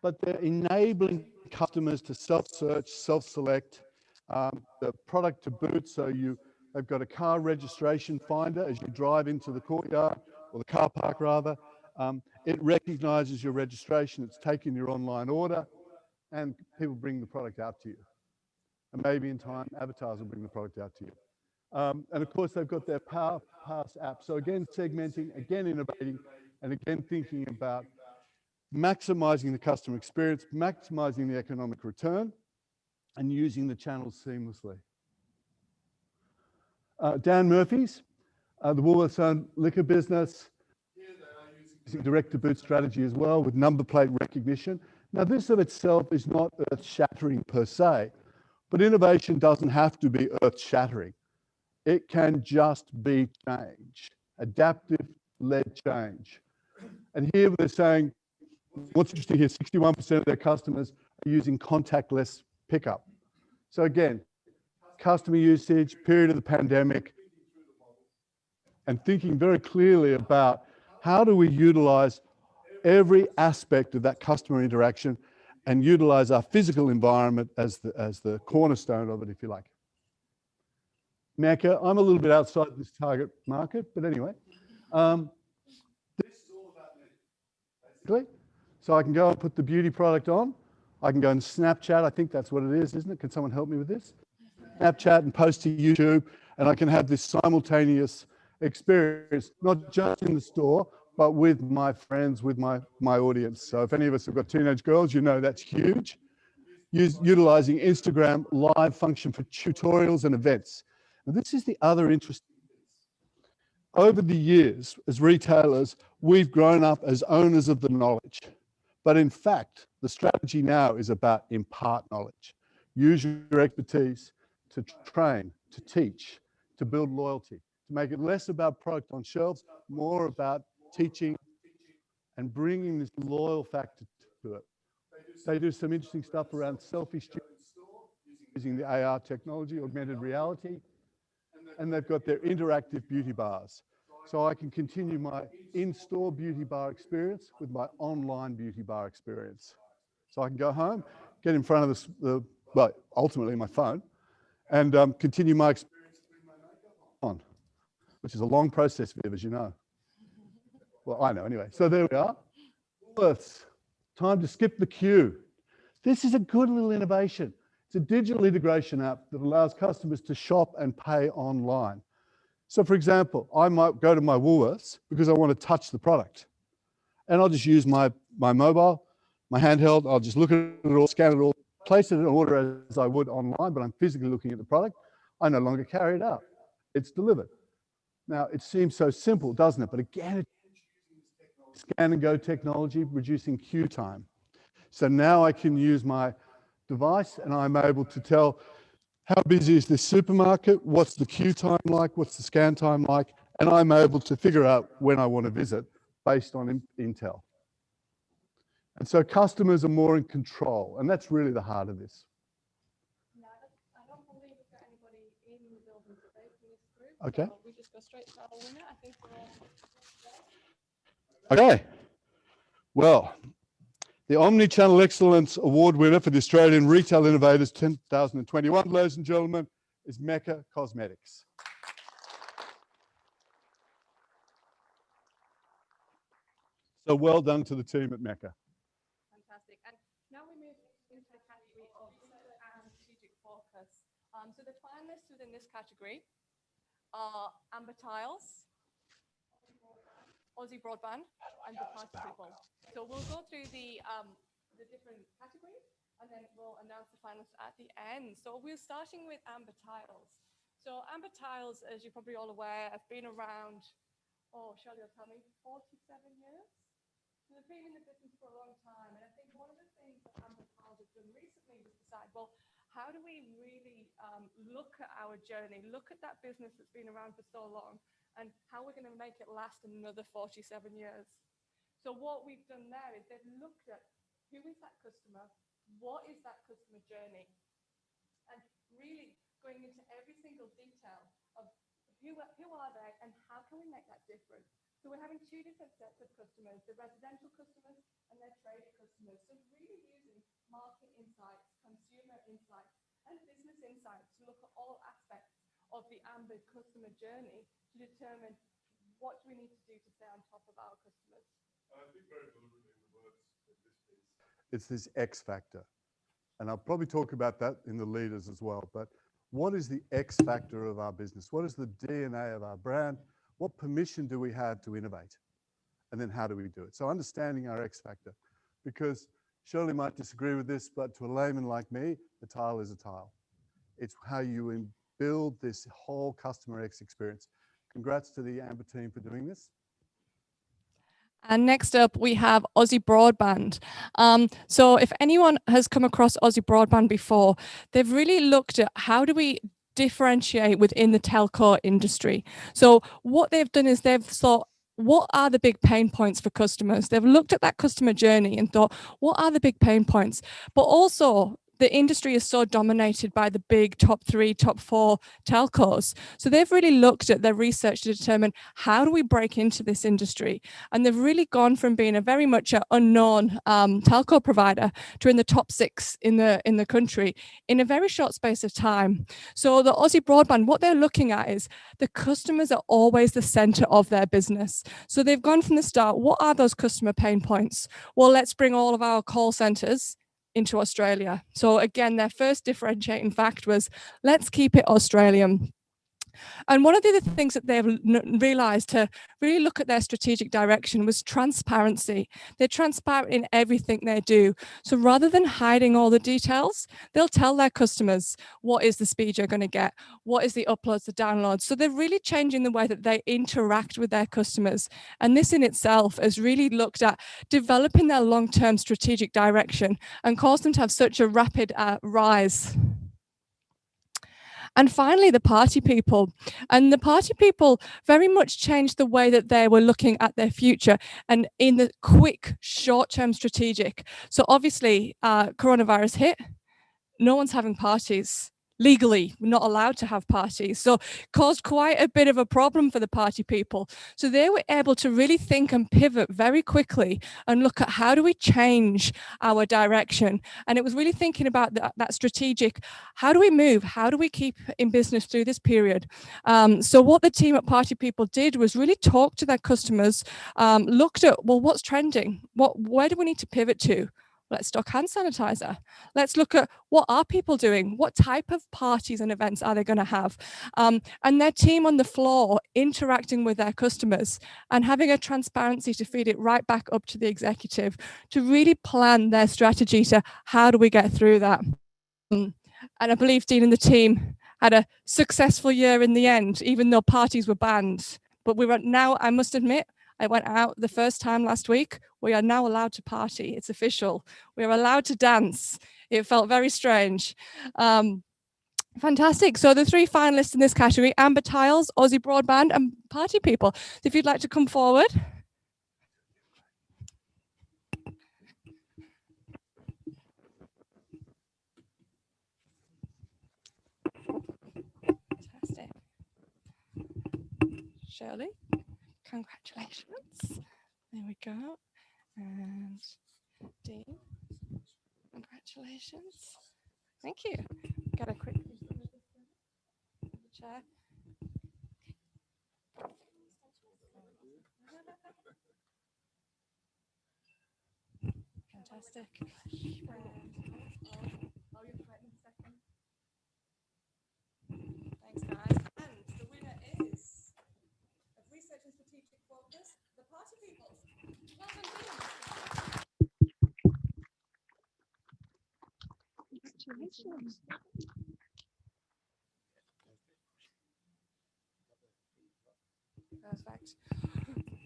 But they're enabling customers to self-search, self-select, the product to boot. So they've got a car registration finder as you drive into the courtyard, or the car park rather. It recognizes your registration, it's taking your online order, and people bring the product out to you. And maybe in time, avatars will bring the product out to you. And of course, they've got their Power Pass app. So again, segmenting, again, innovating, and again, thinking about maximizing the customer experience, maximizing the economic return, and using the channels seamlessly. Dan Murphy's, the Woolworths-owned liquor business. Here they are using direct-to-boot strategy as well with number plate recognition. Now, this of itself is not earth-shattering per se, but innovation doesn't have to be earth-shattering. It can just be change, adaptive-led change. And here they're saying, what's interesting here, 61% of their customers are using contactless pickup. So again, customer usage, period of the pandemic, and thinking very clearly about how do we utilize every aspect of that customer interaction and utilize our physical environment as the cornerstone of it, if you like. Mecca, I'm a little bit outside this target market, but anyway. This is all about me, basically. So I can go and put the beauty product on. I can go and Snapchat, I think that's what it is, isn't it? Can someone help me with this? Snapchat and post to YouTube, and I can have this simultaneous experience, not just in the store, but with my friends, with my audience. So if any of us have got teenage girls, you know that's huge. Utilizing Instagram live function for tutorials and events. And this is the other interesting bit. Over the years, as retailers, we've grown up as owners of the knowledge. But in fact, the strategy now is about impart knowledge. Use your expertise to train, to teach, to build loyalty, to make it less about product on shelves, more about teaching and bringing this loyal factor to it. They do some interesting stuff around selfie students using the AR technology, augmented reality, and they've got their interactive beauty bars. So I can continue my in-store beauty bar experience with my online beauty bar experience. So I can go home, get in front of well, ultimately my phone, and continue my experience with my makeup on, which is a long process, Viv, as you know. Well, I know anyway. So there we are. Woolworths. Time to skip the queue. This is a good little innovation. It's a digital integration app that allows customers to shop and pay online. So for example, I might go to my Woolworths because I want to touch the product. And I'll just use my mobile, my handheld, I'll just look at it all, scan it all, place it in order as I would online, but I'm physically looking at the product. I no longer carry it out. It's delivered. Now, it seems so simple, doesn't it? But again, it's scan and go technology, reducing queue time. So now I can use my device and I'm able to tell how busy is this supermarket, what's the queue time like, what's the scan time like, and I'm able to figure out when I want to visit based on intel. And so customers are more in control, and that's really the heart of this.
No, I don't believe we've got anybody in the building today from this group.
Okay.
So we just go straight to our winner. I think we're all.
Okay. Well, the Omni Channel Excellence Award winner for the Australian Retail Innovators 2021, ladies and gentlemen, is Mecca Cosmetics. So well done to the team at Mecca.
Fantastic. And now we move into the category of sector and strategic focus. So the finalists within this category are Amber Tiles, Aussie Broadband, and the Party People. So we'll go through the different categories, and then we'll announce the finalists at the end. So we're starting with Amber Tiles. So Amber Tiles, as you're probably all aware, have been around, Shirley will tell me, 47 years. So they've been in the business for a long time. And I think one of the things that Amber Tiles have done recently was decide, well, how do we really look at our journey, look at that business that's been around for so long, and how we're going to make it last another 47 years. So what we've done there is they've looked at who is that customer, what is that customer journey, and really going into every single detail of who are they and how can we make that different. So we're having two different sets of customers, the residential customers and their trade customers. So really using market insights, consumer insights, and business insights to look at all aspects of the Amber customer journey to determine what do we need to do to stay on top of our customers.
I think very deliberately in the words of this piece, it's this X factor. And I'll probably talk about that in the leaders as well. But what is the X factor of our business? What is the DNA of our brand? What permission do we have to innovate? And then how do we do it? So understanding our X factor, because Shirley might disagree with this, but to a layman like me, a tile is a tile. It's how you build this whole customer X experience. Congrats to the Amber team for doing this.
And next up, we have Aussie Broadband. So if anyone has come across Aussie Broadband before, they've really looked at how do we differentiate within the telco industry. So what they've done is they've thought, what are the big pain points for customers? They've looked at that customer journey and thought, what are the big pain points? But also, the industry is so dominated by the big top 3, top 4 telcos. So they've really looked at their research to determine, how do we break into this industry? And they've really gone from being a very much an unknown telco provider to in the top 6 in the country in a very short space of time. So the Aussie Broadband, what they're looking at is the customers are always the center of their business. So they've gone from the start, what are those customer pain points? Well, let's bring all of our call centers into Australia. So again, their first differentiating fact was, let's keep it Australian. And one of the other things that they've realized to really look at their strategic direction was transparency. They're transparent in everything they do. So rather than hiding all the details, they'll tell their customers what is the speed you're going to get, what is the uploads, the downloads. So they're really changing the way that they interact with their customers. And this in itself has really looked at developing their long-term strategic direction and caused them to have such a rapid rise. And finally, the party people. And the party people very much changed the way that they were looking at their future and in the quick, short-term strategic. So obviously, coronavirus hit, no one's having parties. Legally, we're not allowed to have parties. So caused quite a bit of a problem for the party people. So they were able to really think and pivot very quickly and look at, how do we change our direction? And it was really thinking about that strategic, how do we move? How do we keep in business through this period? So what the team at Party People did was really talk to their customers, looked at, well, what's trending? Where do we need to pivot to? Let's stock hand sanitizer. Let's look at, what are people doing? What type of parties and events are they going to have? And their team on the floor interacting with their customers and having a transparency to feed it right back up to the executive to really plan their strategy to, how do we get through that? And I believe Dean and the team had a successful year in the end, even though parties were banned. But we were now, I must admit, I went out the first time last week. We are now allowed to party. It's official. We are allowed to dance. It felt very strange. Fantastic. So the 3 finalists in this category, Amber Tiles, Aussie Broadband, and Party People. So if you'd like to come forward. Fantastic. Shirley, congratulations. There we go. And Dean, congratulations. Thank you. Got a quick chair. Fantastic. Thanks, guys. And the winner is of Research and Strategic Focus, the Party People. Well done, congratulations. Perfect.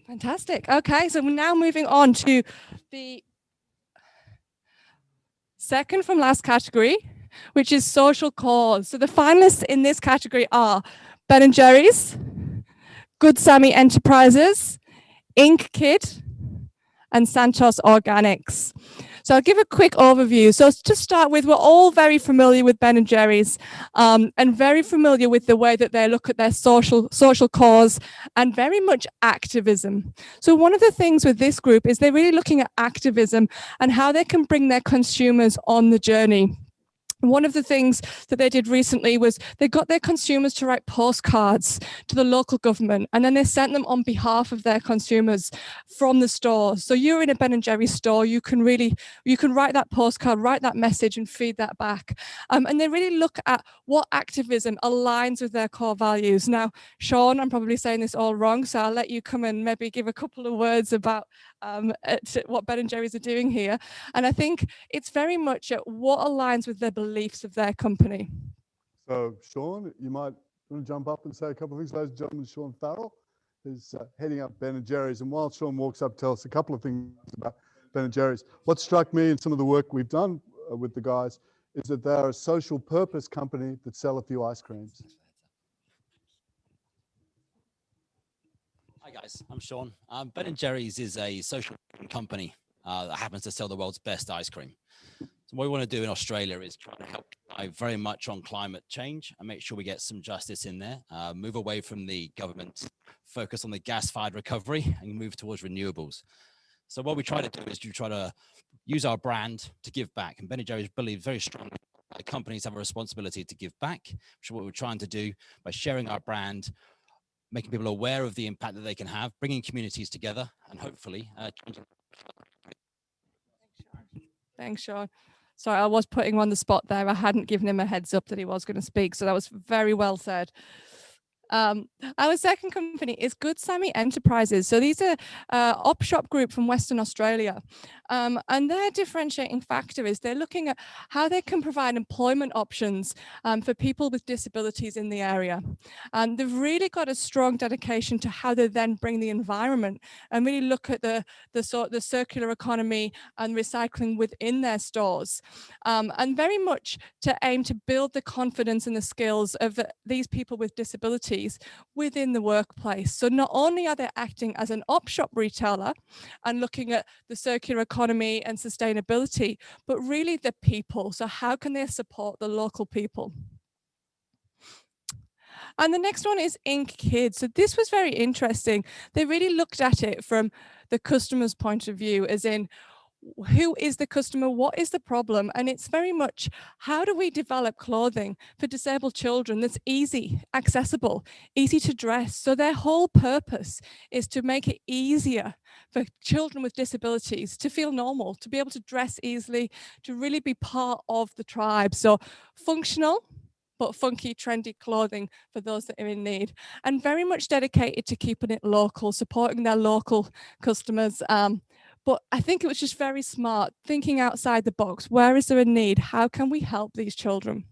Fantastic. Okay, so we're now moving on to the second from last category, which is social cause. So the finalists in this category are Ben & Jerry's, Good Sammy Enterprises, Inkkid, and Santos Organics. So I'll give a quick overview. So to start with, we're all very familiar with Ben & Jerry's and very familiar with the way that they look at their social cause and very much activism. So one of the things with this group is they're really looking at activism and how they can bring their consumers on the journey. One of the things that they did recently was they got their consumers to write postcards to the local government, and then they sent them on behalf of their consumers from the store. So you're in a Ben & Jerry's store, you can write that postcard, write that message and feed that back. And they really look at what activism aligns with their core values. Now, Sean, I'm probably saying this all wrong, so I'll let you come and maybe give a couple of words about what Ben & Jerry's are doing here. And I think it's very much at what aligns with their beliefs of their company.
So, Sean, you might want to jump up and say a couple of things. Ladies and gentlemen, Sean Farrell is heading up Ben & Jerry's. And while Sean walks up, tell us a couple of things about Ben & Jerry's. What struck me in some of the work we've done with the guys is that they're a social purpose company that sell a few ice creams.
Hi guys, I'm Sean. Ben & Jerry's is a social company that happens to sell the world's best ice cream. So what we want to do in Australia is try to help very much on climate change and make sure we get some justice in there, move away from the government focus on the gas-fired recovery and move towards renewables. So what we try to do is try to use our brand to give back. And Ben & Jerry's believes very strongly that companies have a responsibility to give back, which is what we're trying to do by sharing our brand, making people aware of the impact that they can have, bringing communities together, and hopefully
Thanks, Sean. Sorry, I was putting him on the spot there. I hadn't given him a heads up that he was going to speak, so that was very well said. Our second company is Good Sammy Enterprises. So these are op shop group from Western Australia. And their differentiating factor is they're looking at how they can provide employment options for people with disabilities in the area. And they've really got a strong dedication to how they then bring the environment and really look at the circular economy and recycling within their stores. And very much to aim to build the confidence and the skills of these people with disabilities within the workplace. So not only are they acting as an op shop retailer and looking at the circular economy and sustainability, but really the people. So how can they support the local people? And the next one is Inkkid. So this was very interesting. They really looked at it from the customer's point of view, as in, who is the customer? What is the problem? And it's very much, how do we develop clothing for disabled children that's easy, accessible, easy to dress? So their whole purpose is to make it easier for children with disabilities to feel normal, to be able to dress easily, to really be part of the tribe. So functional, but funky, trendy clothing for those that are in need, and very much dedicated to keeping it local, supporting their local customers. But I think it was just very smart, thinking outside the box. Where is there a need? How can we help these children?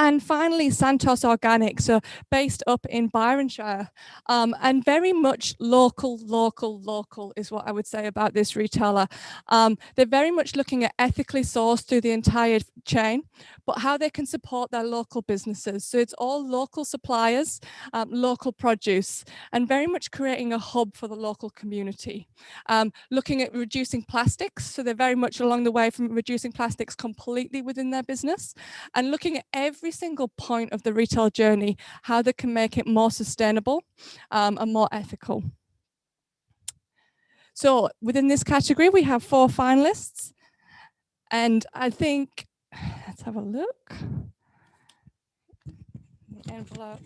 And finally, Santos Organic, so based up in Byronshire, and very much local is what I would say about this retailer. They're very much looking at ethically sourced through the entire chain, but how they can support their local businesses. So it's all local suppliers, local produce, and very much creating a hub for the local community. Looking at reducing plastics, so they're very much along the way from reducing plastics completely within their business, and looking at every single point of the retail journey, how they can make it more sustainable and more ethical. So within this category, we have 4 finalists. And I think, let's have a look. The envelope.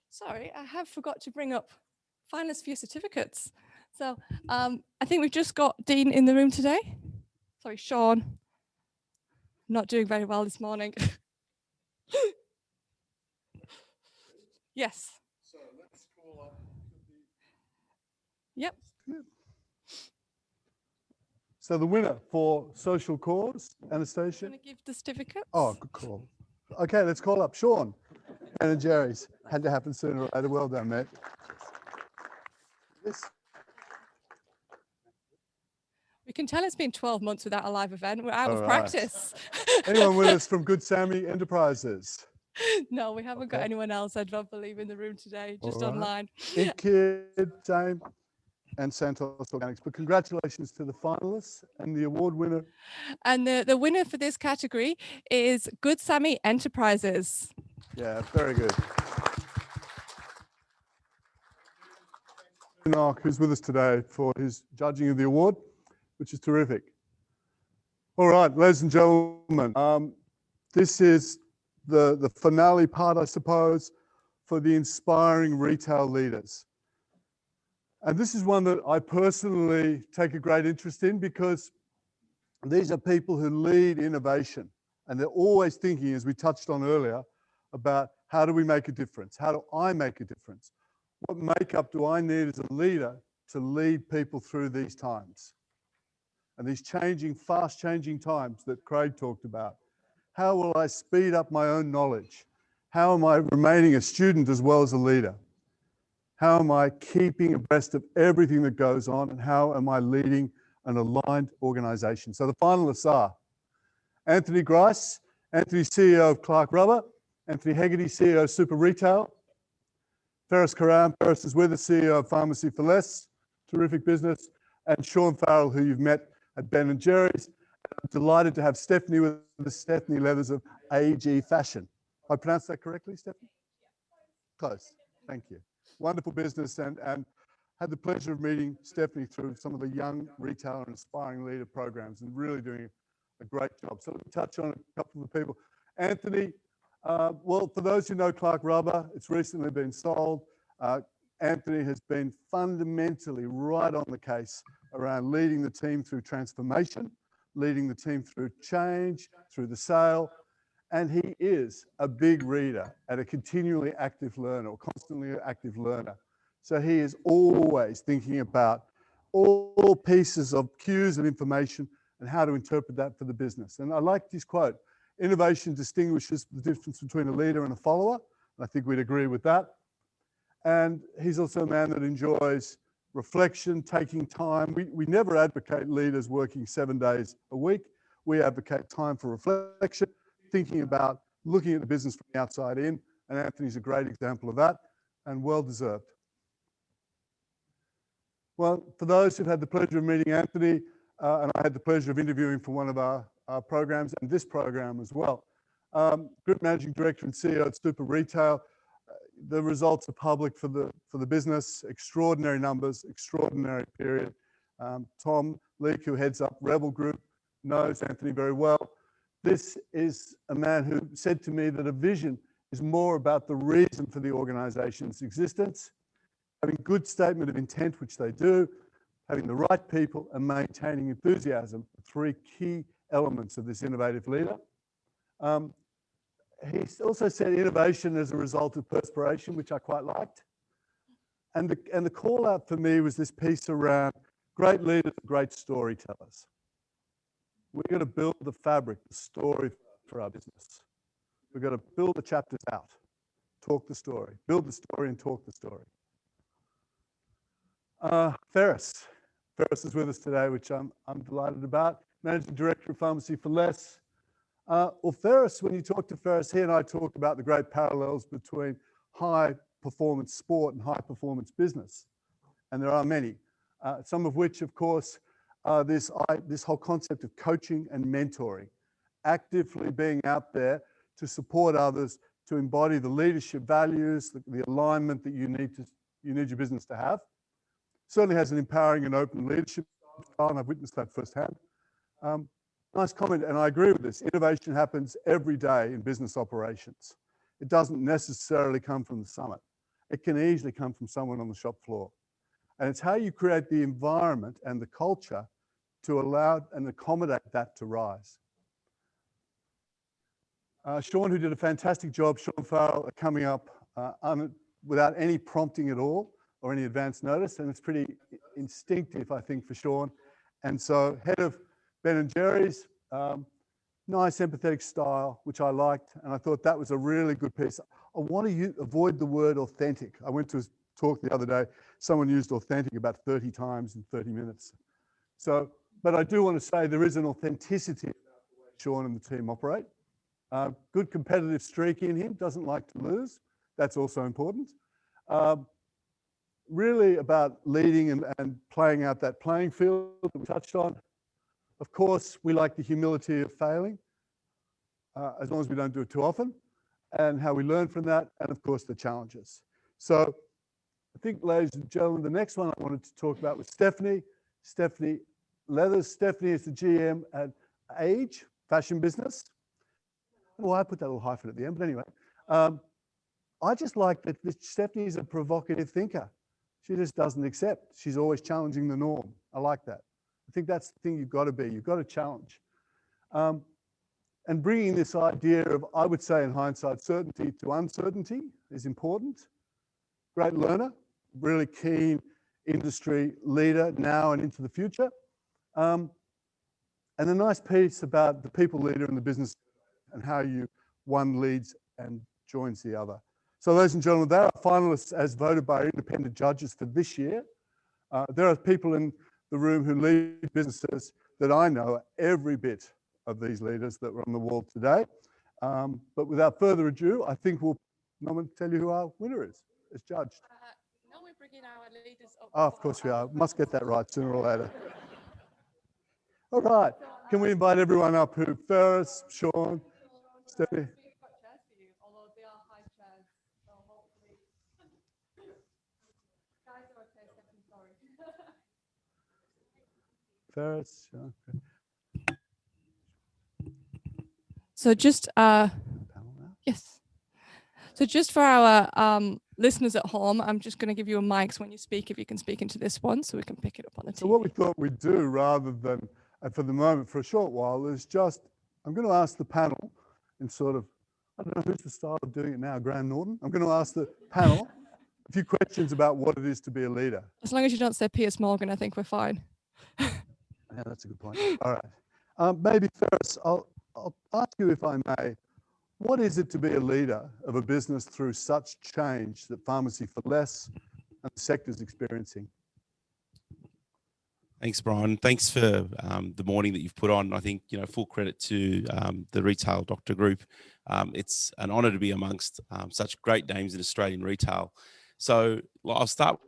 Sorry, I have forgot to bring up finalists for your certificates. So I think we've just got Dean in the room today. Sorry, Sean. Not doing very well this morning. Yes.
So let's call up.
Yep.
So the winner for social cause, Anastasia.
Want to give the certificates?
Oh, good call. Okay, let's call up Sean. Ben & Jerry's. Had to happen sooner or later. Well done, mate. Yes.
We can tell it's been 12 months without a live event. We're out of practice.
Anyone with us from Good Sammy Enterprises?
No, we haven't got anyone else, I don't believe, in the room today, just online.
Inkkid, same, and Santos Organics. But congratulations to the finalists and the award winner.
And the winner for this category is Good Sammy Enterprises.
Yeah, very good. Enoch, who's with us today for his judging of the award, which is terrific. All right, ladies and gentlemen, this is the finale part, I suppose, for the inspiring retail leaders. And this is one that I personally take a great interest in, because these are people who lead innovation, and they're always thinking, as we touched on earlier, about how do we make a difference? How do I make a difference? What makeup do I need as a leader to lead people through these times? And these changing, fast changing times that Craig talked about. How will I speed up my own knowledge? How am I remaining a student as well as a leader? How am I keeping abreast of everything that goes on? And how am I leading an aligned organisation. So the finalists are Anthony Grice, Anthony, CEO of Clark Rubber, Anthony Hegarty, CEO of Super Retail, Ferris Karam, Ferris is with us, CEO of Pharmacy for Less, terrific business, and Sean Farrell, who you've met at Ben & Jerry's. I'm delighted to have Stephanie with us, Stephanie Leathers of AG Fashion. I pronounced that correctly, Stephanie? Close, thank you. Wonderful business, and had the pleasure of meeting Stephanie through some of the young retailer and aspiring leader programs and really doing a great job. So let me touch on a couple of the people. Anthony, well, for those who know Clark Rubber, it's recently been sold. Anthony has been fundamentally right on the case around leading the team through transformation, leading the team through change, through the sale, and he is a big reader and a continually active learner or constantly active learner. So he is always thinking about all pieces of cues and information and how to interpret that for the business. And I liked his quote, innovation distinguishes the difference between a leader and a follower. And I think we'd agree with that. And he's also a man that enjoys reflection, taking time. We never advocate leaders working 7 days a week. We advocate time for reflection, thinking about looking at the business from the outside in. And Anthony's a great example of that, and well-deserved. Well, for those who've had the pleasure of meeting Anthony, and I had the pleasure of interviewing for one of our programs and this program as well. Group Managing Director and CEO at Super Retail. The results are public for the business. Extraordinary numbers, extraordinary period. Tom Leake, who heads up Rebel Group, knows Anthony very well. This is a man who said to me that a vision is more about the reason for the organisation's existence, having good statement of intent, which they do, having the right people, and maintaining enthusiasm, three key elements of this innovative leader. He also said innovation as a result of perspiration, which I quite liked. And the call out for me was this piece around great leaders, great storytellers. We're going to build the fabric, the story for our business. We've got to build the chapters out, talk the story, build the story and talk the story. Ferris is with us today, which I'm delighted about. Managing Director of Pharmacy for Less. Well, Ferris, when you talk to Ferris, he and I talked about the great parallels between high performance sport and high performance business. And there are many, some of which, of course, this whole concept of coaching and mentoring, actively being out there to support others, to embody the leadership values, the alignment that you need your business to have. Certainly has an empowering and open leadership style, and I've witnessed that firsthand. Nice comment, and I agree with this. Innovation happens every day in business operations. It doesn't necessarily come from the summit. It can easily come from someone on the shop floor. And it's how you create the environment and the culture to allow and accommodate that to rise. Sean, who did a fantastic job, Sean Farrell, coming up without any prompting at all or any advance notice, and it's pretty instinctive, I think, for Sean. And so, head of Ben & Jerry's, nice empathetic style, which I liked, and I thought that was a really good piece. I want to avoid the word authentic. I went to a talk the other day, someone used authentic about 30 times in 30 minutes. So, but I do want to say there is an authenticity about the way Sean and the team operate. Good competitive streak in him, doesn't like to lose. That's also important. Really about leading and playing out that playing field that we touched on. Of course, we like the humility of failing, as long as we don't do it too often, and how we learn from that, and of course, the challenges. So I think, ladies and gentlemen, the next one I wanted to talk about was Stephanie Leathers. Stephanie is the GM at Age Fashion Business. Well, I put that little hyphen at the end, but anyway. I just like that Stephanie is a provocative thinker. She just doesn't accept. She's always challenging the norm. I like that. I think that's the thing you've got to be. You've got to challenge. And bringing this idea of, I would say in hindsight, certainty to uncertainty is important. Great learner, really keen industry leader now and into the future. And a nice piece about the people leader in the business and how one leads and joins the other. So ladies and gentlemen, there are finalists as voted by independent judges for this year. There are people in the room who lead businesses that I know are every bit of these leaders that were on the wall today. But without further ado, I think we'll tell you who our winner is as judged.
Now we're bringing our leaders up.
Oh, of course we are. Must get that right sooner or later. All right. Can we invite everyone up who? Ferris, Sean, Stephanie.
We've got chairs for you, although they are high chairs. So hopefully. Guys are okay, Stephanie, sorry.
Ferris. Okay.
So just yes. So just for our listeners at home, I'm just going to give you a mic so when you speak, if you can speak into this one, so we can pick it up on the TV.
So what we thought we'd do, rather than for the moment, for a short while, is just I'm going to ask the panel in sort of, I don't know who's the style of doing it now, Graham Norton. I'm going to ask the panel a few questions about what it is to be a leader.
As long as you don't say Piers Morgan, I think we're fine.
Yeah, that's a good point. All right. Maybe Ferris, I'll ask you, if I may, what is it to be a leader of a business through such change that Pharmacy for Less and the sector is experiencing?
Thanks, Brian. Thanks for the morning that you've put on. I think, full credit to the Retail Doctor Group. It's an honour to be amongst such great names in Australian retail. So I'll start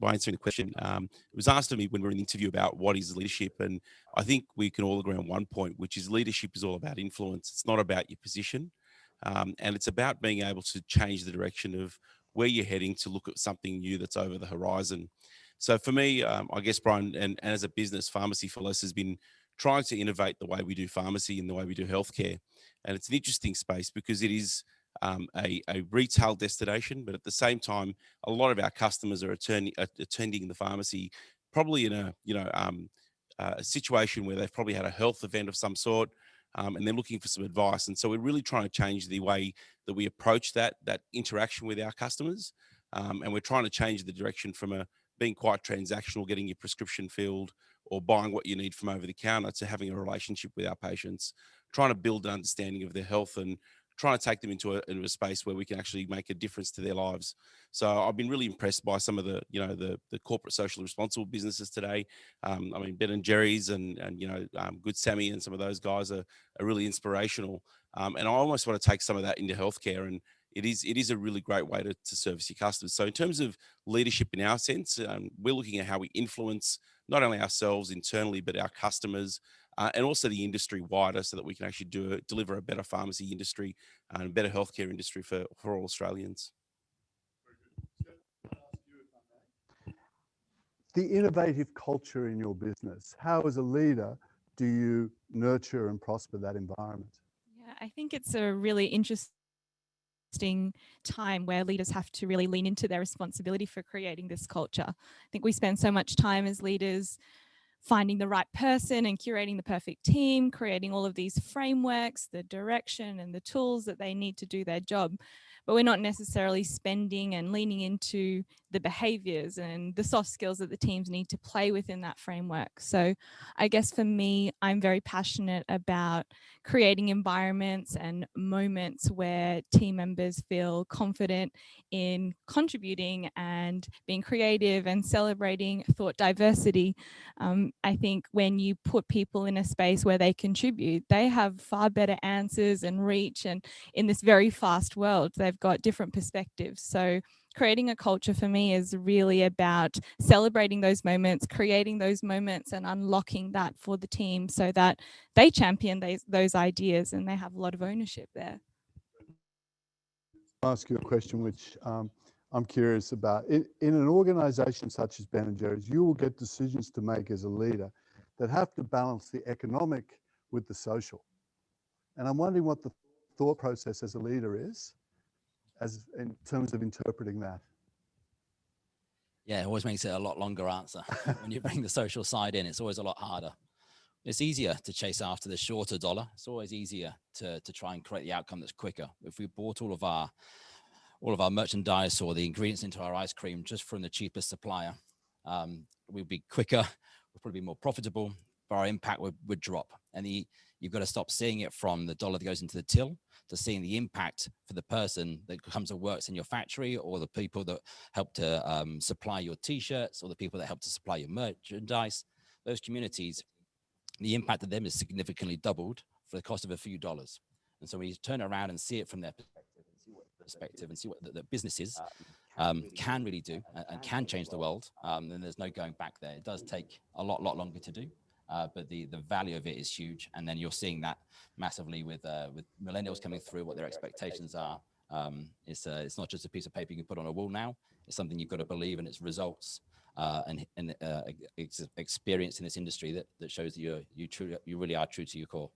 by answering the question. It was asked of me when we were in the interview about what is leadership, and I think we can all agree on one point, which is leadership is all about influence. It's not about your position, and it's about being able to change the direction of where you're heading to look at something new that's over the horizon. So for me, I guess, Brian, and as a business, Pharmacy for Less has been trying to innovate the way we do pharmacy and the way we do healthcare. And it's an interesting space because it is a retail destination, but at the same time, a lot of our customers are attending the pharmacy probably in a situation where they've probably had a health event of some sort, and they're looking for some advice. And so we're really trying to change the way that we approach that interaction with our customers, and we're trying to change the direction from being quite transactional, getting your prescription filled or buying what you need from over the counter, to having a relationship with our patients, trying to build an understanding of their health and trying to take them into a space where we can actually make a difference to their lives. So I've been really impressed by some of the corporate socially responsible businesses today. I mean, Ben and Jerry's and Good Sammy and some of those guys are really inspirational. And I almost want to take some of that into healthcare, and it is a really great way to service your customers. So in terms of leadership in our sense, we're looking at how we influence not only ourselves internally, but our customers, and also the industry wider, so that we can actually deliver a better pharmacy industry and a better healthcare industry for all Australians.
The innovative culture in your business, how as a leader do you nurture and prosper that environment?
Yeah, I think it's a really interesting time where leaders have to really lean into their responsibility for creating this culture. I think we spend so much time as leaders finding the right person and curating the perfect team, creating all of these frameworks, the direction and the tools that they need to do their job. But we're not necessarily spending and leaning into the behaviors and the soft skills that the teams need to play within that framework. So I guess for me, I'm very passionate about creating environments and moments where team members feel confident in contributing and being creative and celebrating thought diversity. I think when you put people in a space where they contribute, they have far better answers and reach. And in this very fast world, they've got different perspectives. So creating a culture for me is really about celebrating those moments, creating those moments and unlocking that for the team so that they champion those ideas and they have a lot of ownership there.
I'll ask you a question which I'm curious about. In an organisation such as Ben & Jerry's, you will get decisions to make as a leader that have to balance the economic with the social. And I'm wondering what the thought process as a leader is, as in terms of interpreting that.
Yeah, it always makes it a lot longer answer. When you bring the social side in, it's always a lot harder. It's easier to chase after the shorter dollar. It's always easier to try and create the outcome that's quicker. If we bought all of our merchandise or the ingredients into our ice cream just from the cheapest supplier, we'd be quicker, we'd probably be more profitable, but our impact would drop. And you've got to stop seeing it from the dollar that goes into the till to seeing the impact for the person that comes and works in your factory, or the people that help to supply your t-shirts, or the people that help to supply your merchandise. Those communities, the impact of them is significantly doubled for the cost of a few dollars. And so when you turn around and see it from their perspective and see what the businesses can really do and can change the world, then there's no going back there. It does take a lot longer to do, but the value of it is huge. And then you're seeing that massively with millennials coming through, what their expectations are. It's not just a piece of paper you can put on a wall now. It's something you've got to believe in its results and experience in this industry that shows that you really are true to your core.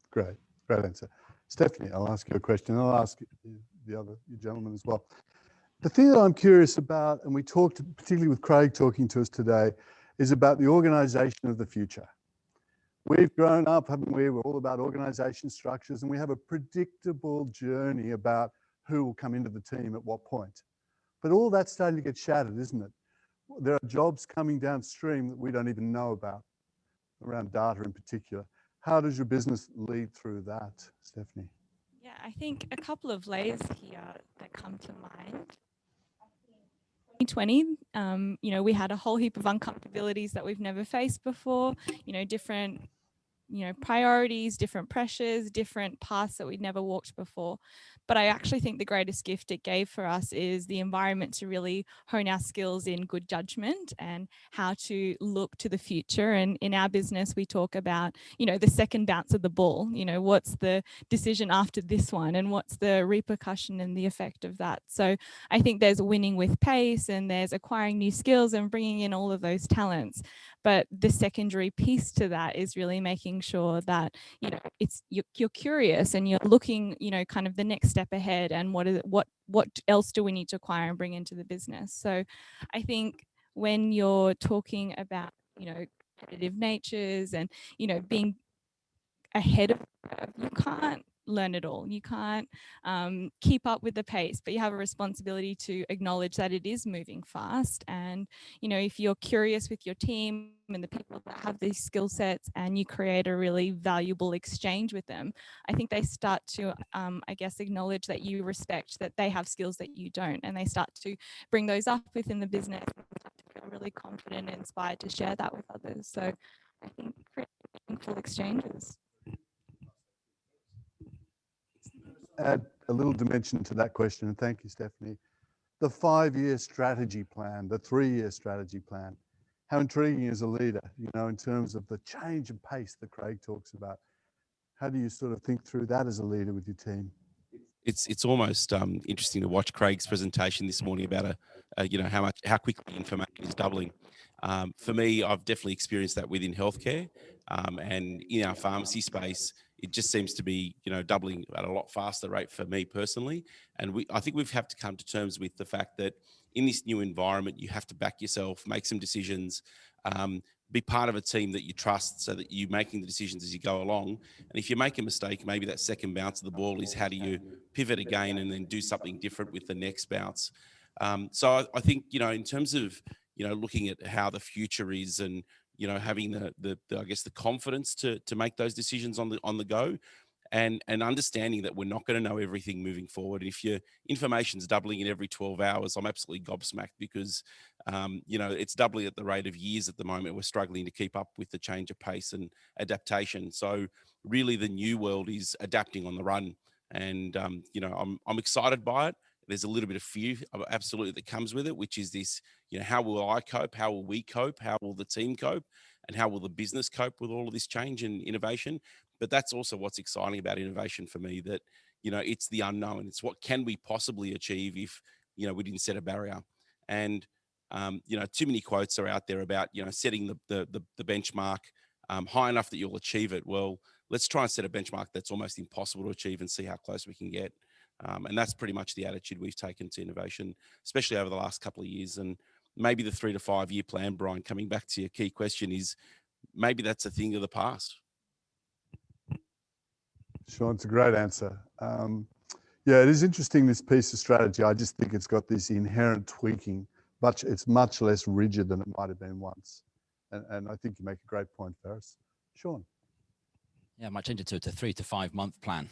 Great answer. Stephanie, I'll ask you a question. I'll ask the other gentleman as well. The thing that I'm curious about, and we talked, particularly with Craig talking to us today, is about the organisation of the future. We've grown up, haven't we? We're all about organisation structures, and we have a predictable journey about who will come into the team at what point. But all that's starting to get shattered, isn't it? There are jobs coming downstream that we don't even know about, around data in particular. How does your business lead through that, Stephanie?
Yeah, I think a couple of layers here that come to mind. 2020, we had a whole heap of uncomfortabilities that we've never faced before, different priorities, different pressures, different paths that we'd never walked before. But I actually think the greatest gift it gave for us is the environment to really hone our skills in good judgment and how to look to the future. And in our business, we talk about, the second bounce of the ball, what's the decision after this one and what's the repercussion and the effect of that. So I think there's winning with pace and there's acquiring new skills and bringing in all of those talents. But the secondary piece to that is really making sure that, you're curious and you're looking, kind of the next step ahead and what else do we need to acquire and bring into the business. So I think when you're talking about, competitive natures and, being ahead of the curve, you can't learn it all. You can't keep up with the pace, but you have a responsibility to acknowledge that it is moving fast. And, if you're curious with your team and the people that have these skill sets and you create a really valuable exchange with them, I think they start to, acknowledge that you respect that they have skills that you don't, and they start to bring those up within the business and start to feel really confident and inspired to share that with others. So I think creating meaningful exchanges.
Add a little dimension to that question, and thank you, Stephanie. The 5-year strategy plan, the 3-year strategy plan, how intriguing as a leader, in terms of the change of pace that Craig talks about. How do you sort of think through that as a leader with your team?
It's almost interesting to watch Craig's presentation this morning about how quickly information is doubling. For me, I've definitely experienced that within healthcare, and in our pharmacy space, it just seems to be doubling at a lot faster rate for me personally. And I think we've had to come to terms with the fact that in this new environment, you have to back yourself, make some decisions, be part of a team that you trust so that you're making the decisions as you go along. And if you make a mistake, maybe that second bounce of the ball is how do you pivot again and then do something different with the next bounce. So I think, in terms of, looking at how the future is and, having the confidence to make those decisions on the go, and understanding that we're not going to know everything moving forward. If your information's doubling in every 12 hours, I'm absolutely gobsmacked because, it's doubling at the rate of years at the moment. We're struggling to keep up with the change of pace and adaptation. So really the new world is adapting on the run. And, I'm excited by it. There's a little bit of fear absolutely that comes with it, which is this, how will I cope? How will we cope? How will the team cope? And how will the business cope with all of this change and innovation? But that's also what's exciting about innovation for me, that, it's the unknown. It's what can we possibly achieve if, we didn't set a barrier. And, too many quotes are out there about, setting the benchmark high enough that you'll achieve it. Well, let's try and set a benchmark that's almost impossible to achieve and see how close we can get. And that's pretty much the attitude we've taken to innovation, especially over the last couple of years. And maybe the 3 to 5 year plan, Brian, coming back to your key question, is maybe that's a thing of the past.
Sean, it's a great answer. Yeah, it is interesting, this piece of strategy. I just think it's got this inherent tweaking, but it's much less rigid than it might have been once. And I think you make a great point, Ferris. Sean?
Yeah, I might change it to a 3 to 5 month plan.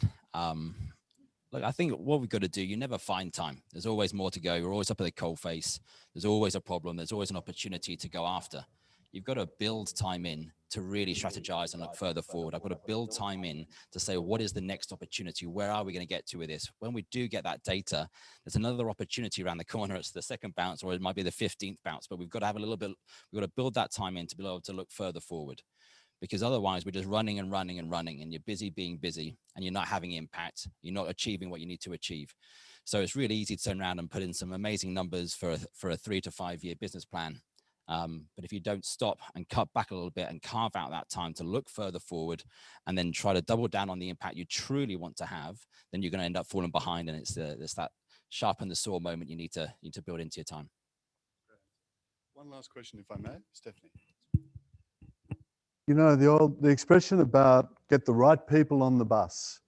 Look, I think what we've got to do, you never find time. There's always more to go. You're always up at the coal face. There's always a problem. There's always an opportunity to go after. You've got to build time in to really strategize and look further forward. I've got to build time in to say, what is the next opportunity? Where are we going to get to with this? When we do get that data, there's another opportunity around the corner. It's the second bounce, or it might be the 15th bounce, but we've got to have a little bit, we've got to build that time in to be able to look further forward. Because otherwise we're just running and running and running, and you're busy being busy, and you're not having impact. You're not achieving what you need to achieve. So it's really easy to turn around and put in some amazing numbers for a 3 to 5 year business plan. But if you don't stop and cut back a little bit and carve out that time to look further forward, and then try to double down on the impact you truly want to have, then you're going to end up falling behind. And it's that sharpen the saw moment you need to build into your time.
One last question, if I may, Stephanie. You know, the expression about get the right people on the bus.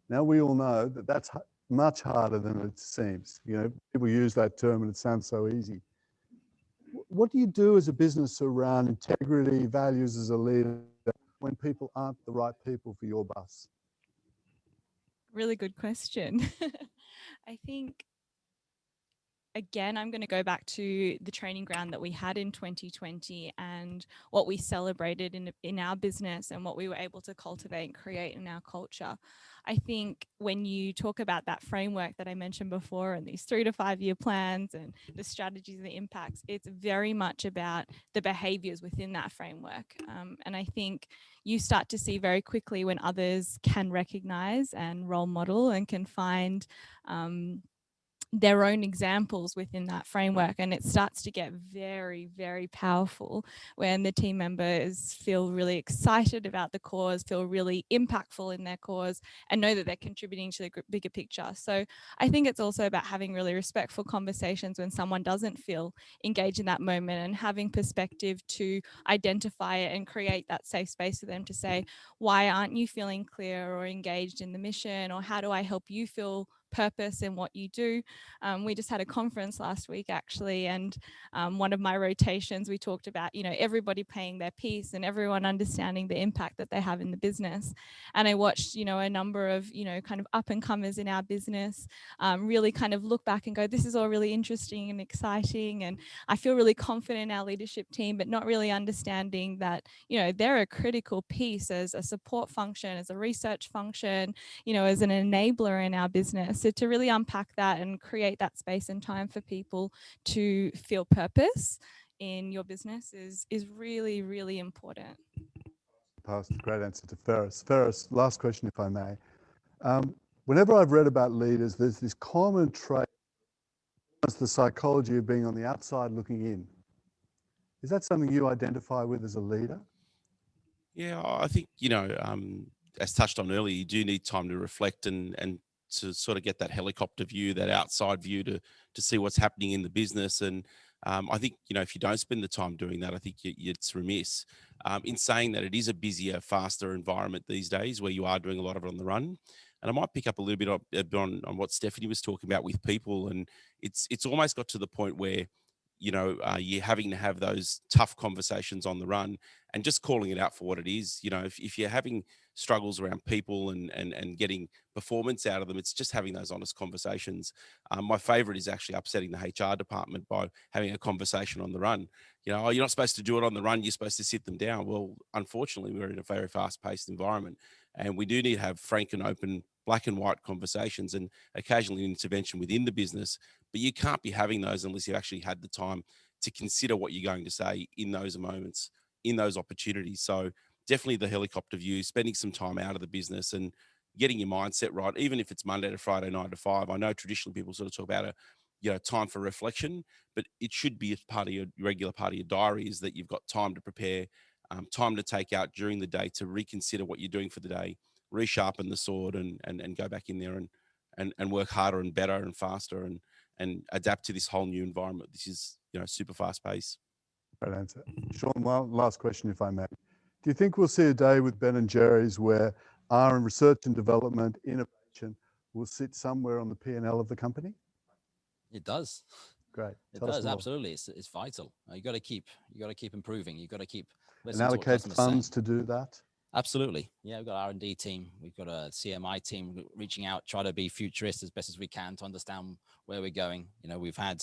Now we all know that that's much harder than it seems. You know, people use that term and it sounds so easy. What do you do as a business around integrity, values as a leader when people aren't the right people for your bus?
Really good question. I think, again, I'm going to go back to the training ground that we had in 2020 and what we celebrated in our business and what we were able to cultivate and create in our culture. I think when you talk about that framework that I mentioned before and these 3 to 5 year plans and the strategies and the impacts, it's very much about the behaviors within that framework. And I think you start to see very quickly when others can recognize and role model and can find their own examples within that framework, and it starts to get very, very powerful when the team members feel really excited about the cause, feel really impactful in their cause, and know that they're contributing to the bigger picture. So I think it's also about having really respectful conversations when someone doesn't feel engaged in that moment, and having perspective to identify it and create that safe space for them to say, why aren't you feeling clear or engaged in the mission, or how do I help you feel purpose in what you do? We just had a conference last week actually, and one of my rotations we talked about, you know, everybody playing their piece and everyone understanding the impact that they have in the business. And I watched, you know, a number of, you know, kind of up and comers in our business really kind of look back and go, this is all really interesting and exciting, and I feel really confident in our leadership team, but not really understanding that, you know, they're a critical piece as a support function, as a research function, you know, as an enabler in our business. So to really unpack that and create that space and time for people to feel purpose in your business is really, really important.
Great answer to Ferris. Ferris, last question, if I may. Whenever I've read about leaders, there's this common trait, it's the psychology of being on the outside looking in. Is that something you identify with as a leader?
Yeah, I think, you know, as touched on earlier, you do need time to reflect and to sort of get that helicopter view, that outside view to see what's happening in the business. And I think, you know, if you don't spend the time doing that, I think it's remiss. In saying that, it is a busier, faster environment these days where you are doing a lot of it on the run. And I might pick up a little bit on what Stephanie was talking about with people. And it's almost got to the point where, you know, you're having to have those tough conversations on the run and just calling it out for what it is. You know, if you're having struggles around people and getting performance out of them, it's just having those honest conversations. My favorite is actually upsetting the HR department by having a conversation on the run. You know, oh, you're not supposed to do it on the run, you're supposed to sit them down. Well, unfortunately, we're in a very fast-paced environment, and we do need to have frank and open, black and white conversations, and occasionally intervention within the business. But you can't be having those unless you've actually had the time to consider what you're going to say in those moments, in those opportunities. So definitely the helicopter view, spending some time out of the business and getting your mindset right, even if it's Monday to Friday, 9 to 5. I know traditionally people sort of talk about time for reflection, but it should be a part of your regular part of your diary, is that you've got time to prepare, time to take out during the day to reconsider what you're doing for the day, resharpen the sword and go back in there and work harder and better and faster and adapt to this whole new environment. This is, you know, super fast pace.
Great answer. Sean, last question, if I may. Do you think we'll see a day with Ben and Jerry's where R and research and development, innovation will sit somewhere on the P&L of the company?
It does.
Great.
It does, absolutely. It's vital. You got to keep improving. You got to keep
and allocate funds to do that.
Absolutely. Yeah, we've got R&D team. We've got a CMI team reaching out, try to be futurist as best as we can to understand where we're going. You know, we've had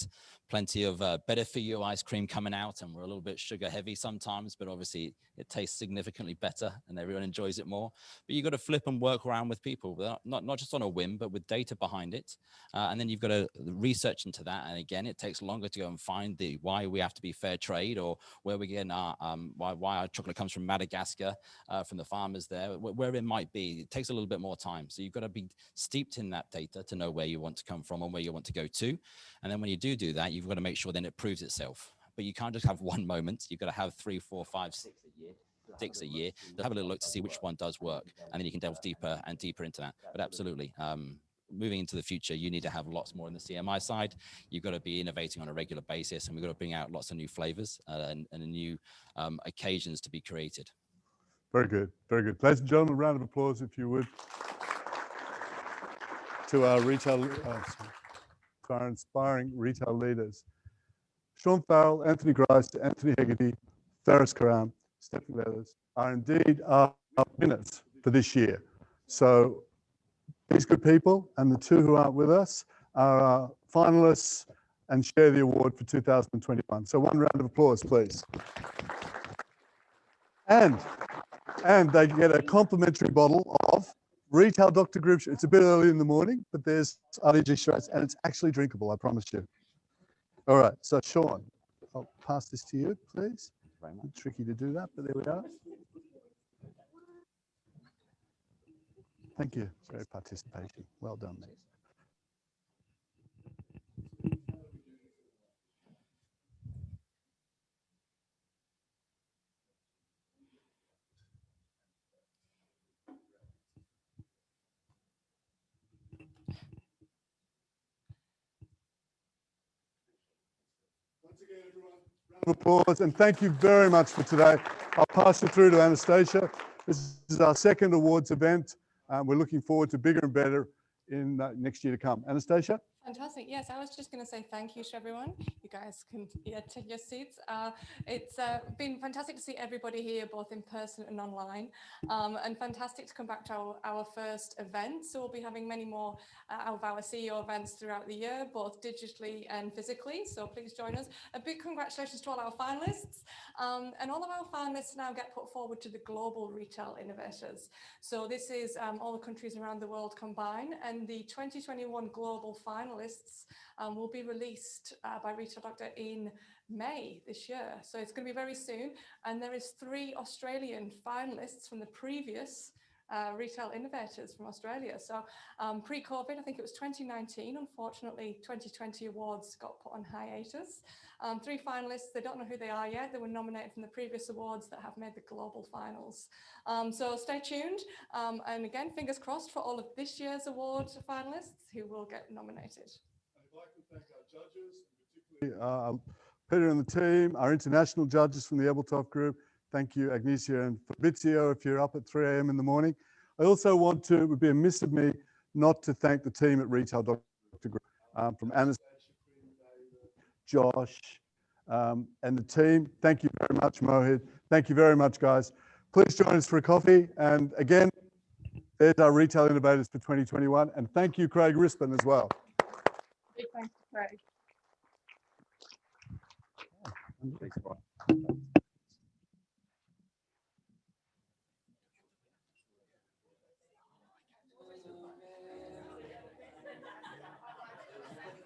plenty of better for you ice cream coming out, and we're a little bit sugar heavy sometimes, but obviously it tastes significantly better and everyone enjoys it more. But you've got to flip and work around with people, not just on a whim, but with data behind it. And then you've got to research into that. And again, it takes longer to go and find the why we have to be fair trade, or where we're getting our why our chocolate comes from Madagascar, from the farmers there, where it might be. It takes a little bit more time. So you've got to be steeped in that data to know where you want to come from and where you want to go to. And then when you do that, you've got to make sure then it proves itself. But you can't just have one moment. You've got to have 3, 4, 5, 6 a year to have a little look to see which one does work. And then you can delve deeper and deeper into that. But absolutely, moving into the future, you need to have lots more on the CMI side. You've got to be innovating on a regular basis, and we've got to bring out lots of new flavors and new occasions to be created.
Very good, very good. Ladies and gentlemen, a round of applause, if you would, to our to our inspiring retail leaders. Sean Farrell, Anthony Grice, Anthony Hegarty, Faris Karam, Stephanie Leathers are indeed our winners for this year. So these good people and the two who aren't with us are our finalists and share the award for 2021. So one round of applause, please. And they get a complimentary bottle of Retail Dr. Group. It's a bit early in the morning, but there's RDG straights and it's actually drinkable, I promise you. All right, so Sean, I'll pass this to you, please.
Very much.
Tricky to do that, but there we are. Thank you. Great participation. Well done, mate. Once again, everyone, round of applause, and thank you very much for today. I'll pass you through to Anastasia. This is our second awards event. We're looking forward to bigger and better in next year to come. Anastasia?
Fantastic. Yes, I was just going to say thank you to everyone. You guys can take your seats. It's been fantastic to see everybody here, both in person and online, and fantastic to come back to our first event. So we'll be having many more of our CEO events throughout the year, both digitally and physically. So please join us. A big congratulations to all our finalists. And all of our finalists now get put forward to the Global Retail Innovators. So this is all the countries around the world combined, and the 2021 Global Finalists will be released by Retail Doctor in May this year. So it's going to be very soon. And there is 3 Australian finalists from the previous Retail Innovators from Australia. So pre-COVID, I think it was 2019. Unfortunately, 2020 awards got put on hiatus. 3 finalists, they don't know who they are yet. They were nominated from the previous awards that have made the global finals. So stay tuned. And again, fingers crossed for all of this year's award finalists who will get nominated.
I'd like to thank our judges, particularly Peter and the team, our international judges from the Appletop Group. Thank you, Agnesia and Fabrizio, if you're up at 3 a.m. in the morning. I also want to, it would be amiss of me not to thank the team at Retail Dr. Group, from Anastasia, Josh, and the team. Thank you very much, Mohit. Thank you very much, guys. Please join us for a coffee. And again, there's our Retail Innovators for 2021. And thank you, Craig Rispin, as well.
Big thanks to Craig.
Thanks,